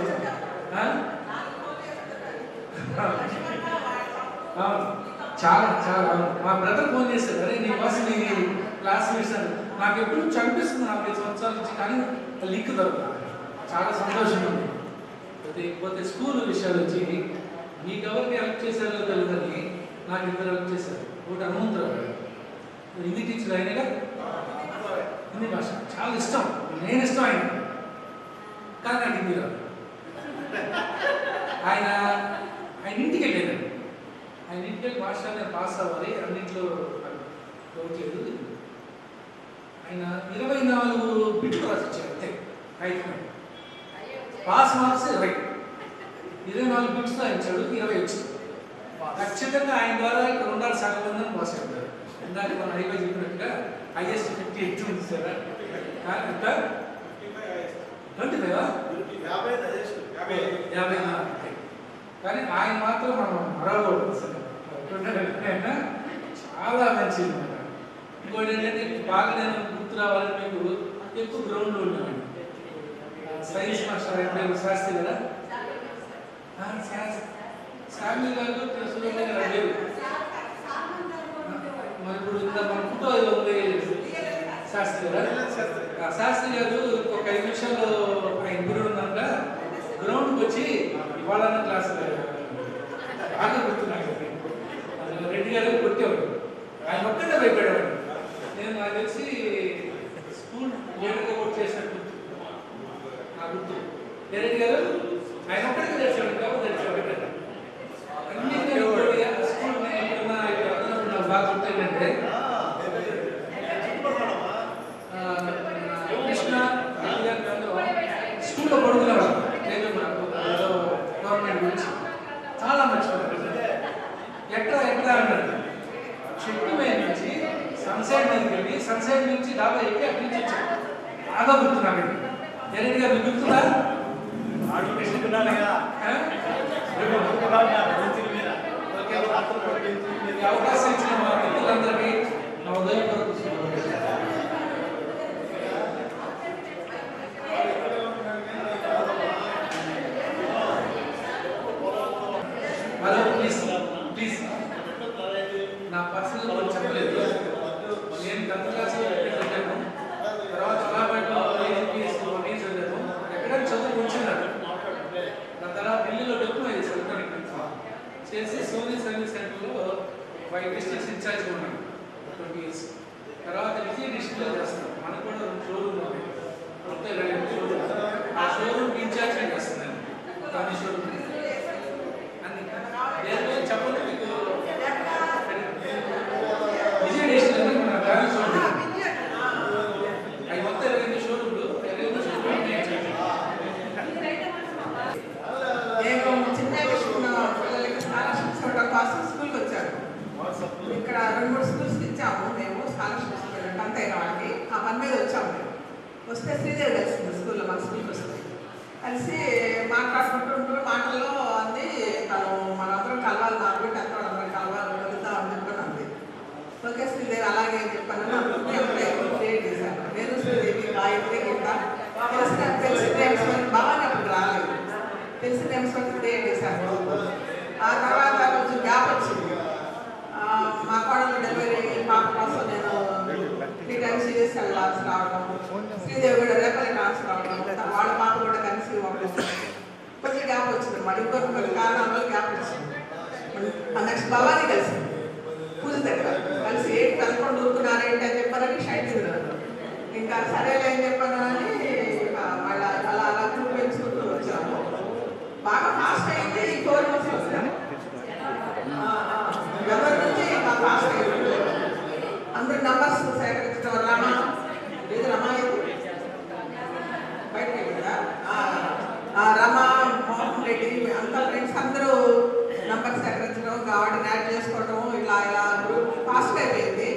చాలా చాలా మా బ్రదర్ ఫోన్ చేశారు. అరే నీ కోసం నీ క్లాస్మేట్స్ అని. నాకు ఎప్పుడు చనిపిస్తుంది 45 సంవత్సరాల నుంచి, కానీ లింక్ దొరుకుతుంది. చాలా సంతోషంగా ఉంది. పోతే స్కూల్ విషయాలు వచ్చి మీకు ఎవరికి హెల్ప్ చేశారో తెలియదని నాకు 2 హెల్ప్ చేశారు. ఒకటి హనుమంతరావు, హిందీ టీచర్. అయినగా హిందీ భాష చాలా ఇష్టం, నేను ఇష్టం ఆయన, కానీ నాకు హిందీ రాదు. ఆయన ఇంటికి వెళ్ళాను. ఆయన ఇంటికి వెళ్ళి భాష నేను పాస్ అవ్వాలి, అన్నింటిలో లేదు. ఆయన 24 బిట్లు రాసిచ్చారు అంతే. పాస్ మార్క్స్ 20, 24 బిట్స్తో ఇచ్చాడు, 20 వచ్చింది. ఖచ్చితంగా ఆయన ద్వారా ఇక్కడ ఉండాలి, సగం మందిని పాస్ అవుతారు. ఇందాక మనం హైవే చెప్పినట్టుగా హైయెస్ట్ 58 ఉంది సార్. ఎంత 50. కానీ ఆయన మాత్రం మనం మరవకూడదు. చాలా మంచిది అనమాట. ఇంకోటి ఏంటంటే బాగా నేను గుర్తు రావాలని మీకు ఎక్కువ గ్రౌండ్లో ఉండేవాడిని. సైన్స్ మాస్టర్ అయిపోయిన శాస్త్రి కదా, శాస్త్రి గారు సులభంగా లేరు. మరి ఇప్పుడు ఇంత మన ఫోటో ఉంది శాస్త్రి గారు. శాస్త్రి గారు ఒక 5 నిమిషాలు ఆయన గురి ఉన్నాక గ్రౌండ్కి వచ్చి ఇవాళ క్లాస్ బాగా గుర్తున్నాడు. రెడ్డి గారు కొట్టేవాడు, ఆయన ఒక్కడే భయపడేవాడు. నేను నాకు తెలిసి స్కూల్ లీడర్గా కూడా చేసినట్టు నా గుర్తు. రెడ్డి గారు ఆయన ఒక్కడికి తెచ్చేవాడు కాబట్టి తెచ్చేవాడు. అన్నింటినీ స్కూల్ నాకు బాగా గుర్తు ఏంటంటే కృష్ణ రెడ్డి గారు స్కూల్లో పడుకునేవాడు. గవర్నమెంట్ గురించి చాలా మర్చిపోయారు. ఎట్లా అన్నాడు, చెట్టు మీద నుంచి సన్సైడ్ మీదకి వెళ్ళి సన్సైడ్ నుంచి డాబా ఎక్కి అక్కడి నుంచి వచ్చాడు. బాగా గుర్తు నాకు. రెడ్డి గారు గుర్తుందా? అవకాశం ఇచ్చిన మా పిల్లలందరికీ నా ఉదయపూర్వక ప్లీజ్ నా పర్సనల్ చెప్పలేదు. 5 డిస్ట్రిక్ట్స్ ఇన్ఛార్జ్గా ఉన్నాను 20 years. తర్వాత విజయ డిస్ట్రిక్ట్లో చేస్తాను. మనకు కూడా 2 షోరూమ్ ఉంది, మొత్తం 2 షోరూమ్. ఆ షోరూమ్కి ఇన్ఛార్జ్గా చేస్తున్నాను. కానీ షోరూమ్ అన్ని దేని చెప్పండి మీకు. విజయ డిస్ట్రిక్ట్లో మన బ్రాంచ్ షోరూమ్ అవి మొత్తం 22 షోరూమ్లు. 22 షోరూమ్ నేను చిన్న పిల్లలకి స్కాలర్షిప్స్ ఇవ్వడం కోసం స్కూల్కి వచ్చాను. ఇక్కడ 2-3 స్కూల్స్కి ఇచ్చాము మేము స్కాలర్షిప్స్ అంత అయిన వాళ్ళకి. ఆ పని మీద వచ్చాము మేము. వస్తే శ్రీదేవి కలిసింది స్కూల్లో, మన స్కూల్కి వస్తుంది. కలిసి మాట్లాడుకుంటూ మాటల్లో అంది, తను మనందరం కలవాలి, మా బిడ్డ అంతా అందరం కలవాలి, కలుద్దాం అని చెప్పని అంది. ఓకే శ్రీదేవి అలాగే చెప్పాను. క్రియేట్ చేశాను. నేను శ్రీదేవి, గాయత్రి, గీత తెలిసిన నేమ్స్ బాగా అప్పుడు రాలేదు. తెలిసిన నేమ్స్ క్రియేట్ చేశాను. ఆ తర్వాత కొంచెం గ్యాప్ వచ్చింది. మా కోడలు డెలివరీ పాప కోసం నేను 3 times CSL లాస్ రావడం, శ్రీదేవి కూడా రేపల్లి లాస్ రావడం, వాళ్ళ పాప కూడా కన్సీవ్ అవ్వడం, కొంచెం గ్యాప్ వచ్చింది. మరి ఇంకొక కారణాల వల్ల గ్యాప్ వచ్చింది. నెక్స్ట్ భవానీ కలిసింది పూజ దగ్గర. కలిసి 11 ఊరుకున్నారేంటి అని చెప్పారని షైట్ తిన్నారు. ఇంకా సరేలే అని చెప్పాను అని వాళ్ళ అలా అలా గ్రూప్ పెంచుకుంటూ వచ్చాము. బాగా ఫాస్ట్ అయింది. ఈ 4 months వచ్చాము. ఎవరి నుంచి ఫాస్ట్ అయింది. అందరు నంబర్స్ సేకరించడం. రమా లేదు, రమా బయటకు వెళ్ళిందా, రమా, మోహన్ రెడ్డి అంతా ఫ్రెండ్స్ అందరూ నంబర్ సేకరించడం, వాటిని యాడ్ చేసుకోవడం, ఇలా ఇలా గ్రూప్ ఫాస్ట్గా అయిపోయింది.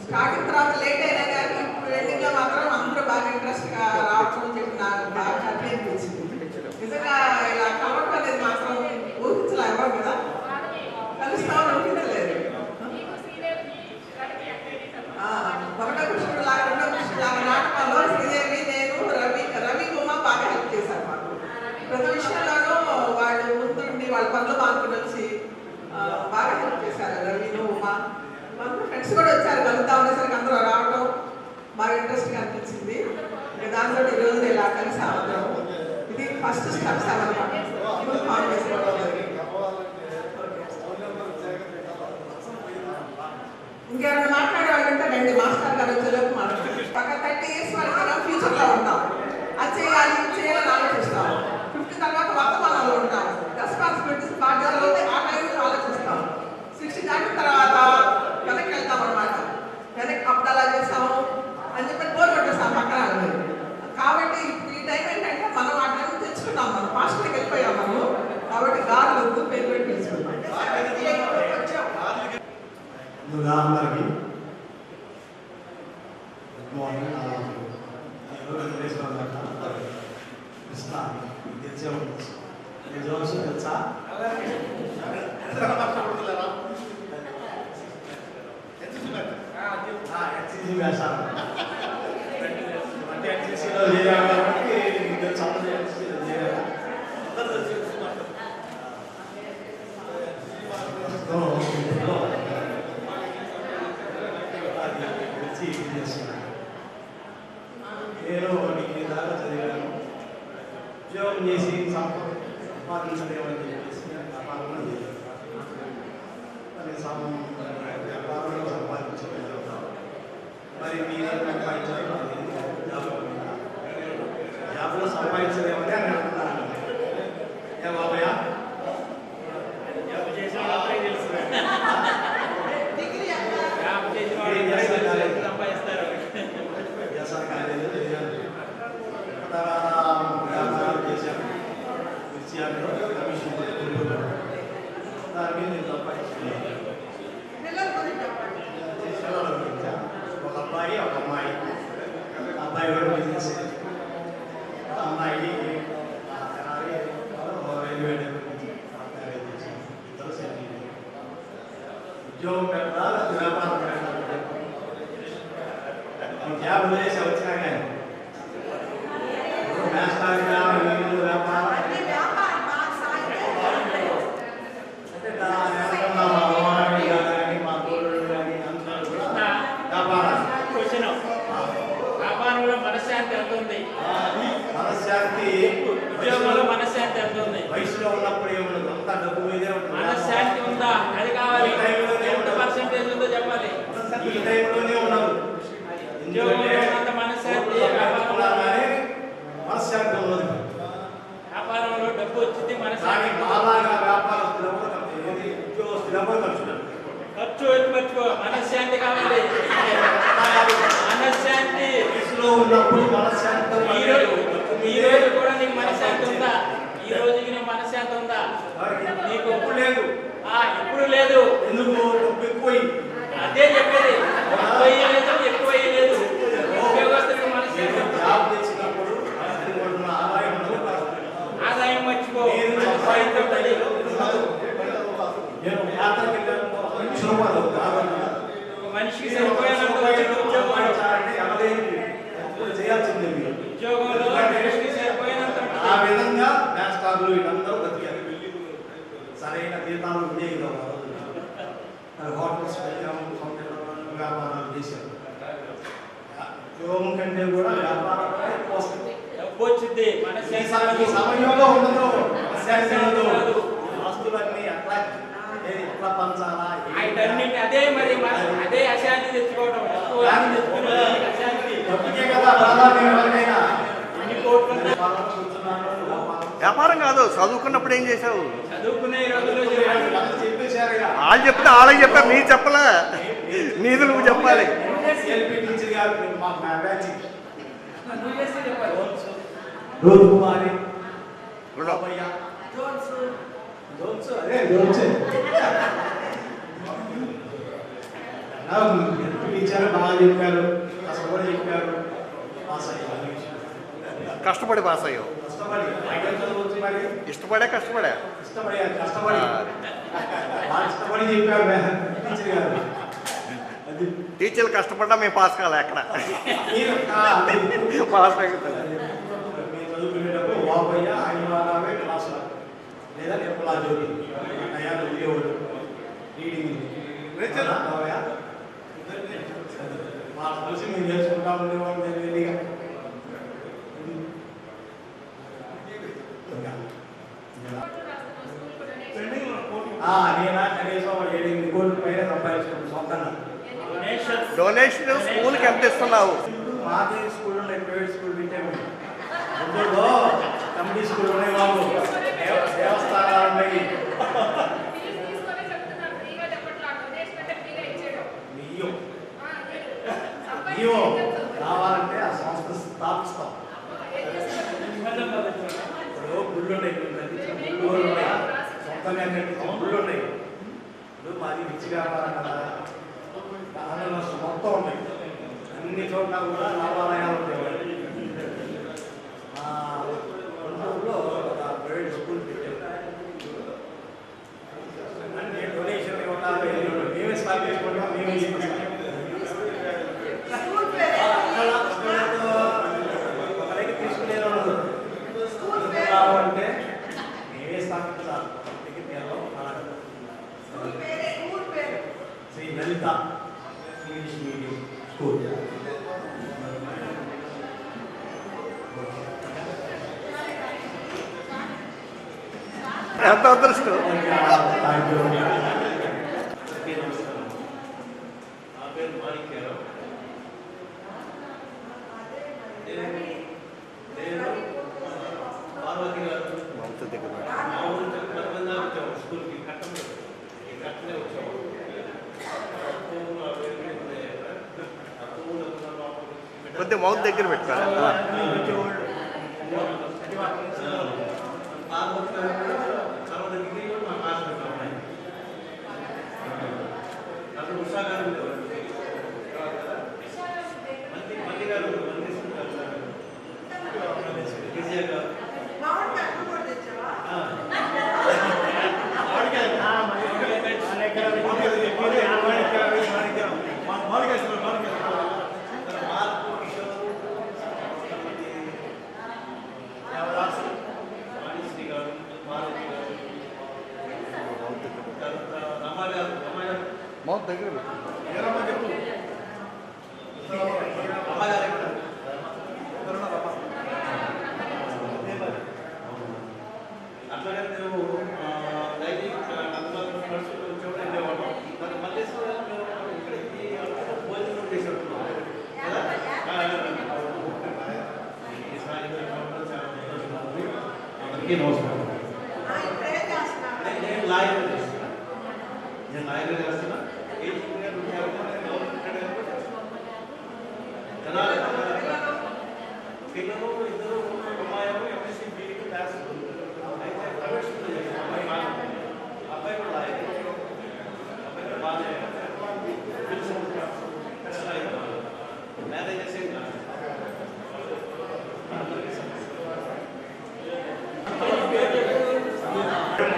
స్టార్టింగ్ తర్వాత లేట్ అయినా కానీ ఇప్పుడు ఎండింగ్లో మాత్రం అందరూ బాగా ఇంట్రెస్ట్గా రావడం చెప్పి నాకు బాగా హ్యాపీ అనిపించింది. నిజంగా ఇలా కలవడం అనేది మాత్రం ఊహించలే ఎవరు కదా, కలుస్తామని ఊహించలేదు. ఒకటో కృష్ణుడు లాగా, రెండో కృష్ణుడు లాగా నాటకాల్లో శ్రీదేవి, నేను, రవి ఉమా బాగా హెల్ప్ చేశారు మాకు. ప్రతి విషయంలోనూ వాళ్ళు ముందుండి వాళ్ళ పనులు మాకు వచ్చి బాగా హెల్ప్ చేశారు. రవిను, ఉమా అందరూ ఫ్రెండ్స్ కూడా వచ్చారు. కలుద్దాం అనేసరికి అందరూ రావడం బాగా ఇంట్రెస్ట్గా అనిపించింది. ఇంకా దాంతో ఈరోజు ఇలా కలిసి అందరం ఇది ఫస్ట్ స్టెప్స్ అన్నమాట. ఇప్పుడు ఫామ్ చేసుకోవడం జరిగింది. ఇంకెవరైనా మాట్లాడేవాళ్ళంటే రండి, మాస్టర్ గారు వచ్చేలోపు మాట్లాడారు. ఒక 30 years వరకు మనం ఫ్యూచర్లో ఉంటాం. అది చేయాలి, చేయాలని ఆలోచిస్తాం. 50 తర్వాత వర్తమానంలో ఉంటాం. రెస్పాన్సిబిలిటీస్ బాధ్యతలు ఆ టైంలో ఆలోచిస్తాం. 60 దాటిన తర్వాత వెనక్కి వెళ్తాం అనమాట. వెనక్కి అప్పుడు అలా చేస్తాము అని చెప్పి బోర్ కొట్టేస్తాం పక్కన. కాబట్టి ఇప్పుడు ఈ టైం ఏంటంటే మనం ఆ టైం తెచ్చుకున్నాం. మనం ఫాస్ట్గా వెళ్ళిపోయాం మనం. కాబట్టి గారు వద్దు, పేరు పెట్టి తెచ్చుకున్నాం. ముందుగా అందరికీ గుడ్ మార్నింగ్. వెంకటేశ్వర కృష్ణ తెచ్చే ఉండొచ్చు. జోష్ తెలుసా? ఎన్సీసీ వేశాను అంటే ఎన్సీసీలో చేయాలి కాబట్టి మీకు తెలుసు. అందరూ ఎన్సీసీలో చేయాలి. నేను డిగ్రీ దాకా చదివాను. ఉద్యోగం చేసి సంపాదించలేమని చెప్పేసి వ్యాపారంలో వ్యాపారంలో సంపాదించలేదు. మరి మీరేం సంపాదించారు? జాబ్లో సంపాదించలేమని అని అంటున్నాను. ఏ బాబయ్య జాబ్ చేసి తెలుసు తర్వాత వ్యాపారం చేశాను. విషయాల్లో కమిషన్ దాని మీద నేను సంపాదించాను. ఒక అబ్బాయి, ఒక అమ్మాయి. అబ్బాయి కూడా బిజినెస్, అమ్మాయి రైల్వే మ్యారేజ్ చేశాను. ఇద్దరు సెటిల్. ఉద్యోగం పెట్టాలి, వ్యాపారం పెట్టాలి. జాబ్ చేసి వచ్చినా కానీ వ్యాపారం వ్యాపారంలో మనశ్శాంతి ఎంత ఉంది? మనశ్శాంతి ఉద్యోగంలో మనశ్శాంతి ఎంత ఉంది? వయసులో ఉన్నప్పుడు ఏముండదు, అంతా డబ్బు మీదే ఉంటుంది. మనశ్శాంతి ఉందా? అది కావాలి. ఎంత మర్చిపో, మనశ్శాంతి కావాలి. మనశ్శాంతి ఉన్నప్పుడు మనశ్శాంతి ఈ రోజు కూడా నీకు మనశ్శాంతి ఉందా? ఈ రోజుకి నీకు మనశ్శాంతి ఉందా? నీకు ఎప్పుడు లేదు. ఎప్పుడు లేదు. ఎందుకు ఎక్కువైంది? అదే చెప్పేది, ఎక్కువ లేదు. ఉద్యోగస్తులకు మనశ్శాంతి. జాబ్ తెచ్చినప్పుడు ఆదాయం మర్చిపో. నేను యాత్రకి మనిషికి సరిపోయేంత చేయాల్సిందే ఉద్యోగంలో మనిషికి సరిపోయినంత ఆ విధంగా మేస్టార్లు వీళ్ళందరూ బతికారు. సరైన జీతాలు ఉండేవి హోటల్స్ పెట్టాము, వ్యాపారాలు చేశారు. ఉద్యోగం కంటే కూడా వ్యాపారం వస్తుంది. వచ్చింది ఈ సమయంలో ఉండదు, ఆస్తులన్నీ ఎట్లా పంచాలా అదే మరి అదే అశాంతి తెచ్చుకోవడం. కదా ప్రాధాన్యం. ఎవరికైనా వ్యాపారం కాదు, చదువుకున్నప్పుడు ఏం చేసావు? చదువుకునే రోజుల్లో చెప్పేశారు. వాళ్ళు చెప్తే వాళ్ళకి చెప్పారు, నీకు చెప్పలే. నీది నువ్వు చెప్పాలి. టీచర్ గారు మాకు రోజు కుమారి టీచర్ బాగా చెప్పారు, కష్టపడి చెప్పారు. కష్టపడి పాస్ అయ్యావు. ఇష్టపడే కష్టపడి చెప్పారు టీచర్ గారు. టీచర్లు కష్టపడ్డా మేము పాస్ కాలే ఎక్కడ పాస్ అవుతుంది. చదువుకునేటప్పుడు బాబయ్య ఆయన క్లాసులు లేదా నిర్మలా జ్యోతి అయ్యాలు ఉండేవాడు. రీడింగ్ బాబయ్య మా కలిసి మేము నేర్చుకుంటా ఉండేవాడు. తెలియదుగా నేనా కనీసం 7 కోట్ల పైన సంపాదించుకున్నాను సొంతంగా. డొనేషన్ స్కూల్కి ఎంత ఇస్తున్నావు? మాదే స్కూల్ ఉన్నాయి, ప్రైవేట్ స్కూల్ పెట్టాము. గుంటూరులో కమిటీ స్కూల్ ఉన్నాయి బాబు, దేవస్థానాలు ఉన్నాయి. నీవు కావాలంటే ఆ సంస్థ స్థాపిస్తాం. ఇప్పుడు గుళ్ళు ఉన్నాయి, గుళ్ళు ఉన్నాయి, సొంతంగా కట్టించిన గుళ్ళు ఉన్నాయి. ఇప్పుడు మాది విచ్చి వ్యాపారం కదా, దానిలో మొత్తం ఉన్నాయి. అన్ని చోట్ల కూడా లాభాలయాలు ఉంటాయి. గుంటూరులో ఒక ప్రైవేట్ స్కూల్ పెట్టారు. అన్ని డొనేషన్ ఇవ్వడానికి మేమే స్థాపించుకుంటాం, మేమే చేస్తాం. ఒకరికి తీసుకునే అంటే మేమే స్థాపించాలి. శ్రీ లలిత ఇంగ్లీష్ మీడియం స్కూల్. ఎంత అదృష్టం. కొద్దిగా మౌత్ దగ్గర పెట్టుకోవాలి. మౌత్ దగ్గర అట్లాగే మేము డైలీ వెళ్ళేవాళ్ళం. మళ్ళీ ఇక్కడికి భోజనం చేసేవాళ్ళం కదా. అందరికీ నమస్కారం. నేను లాయర్ చేస్తున్నా.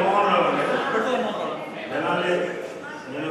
మోహన్ రావు అండి తెనాలి నేను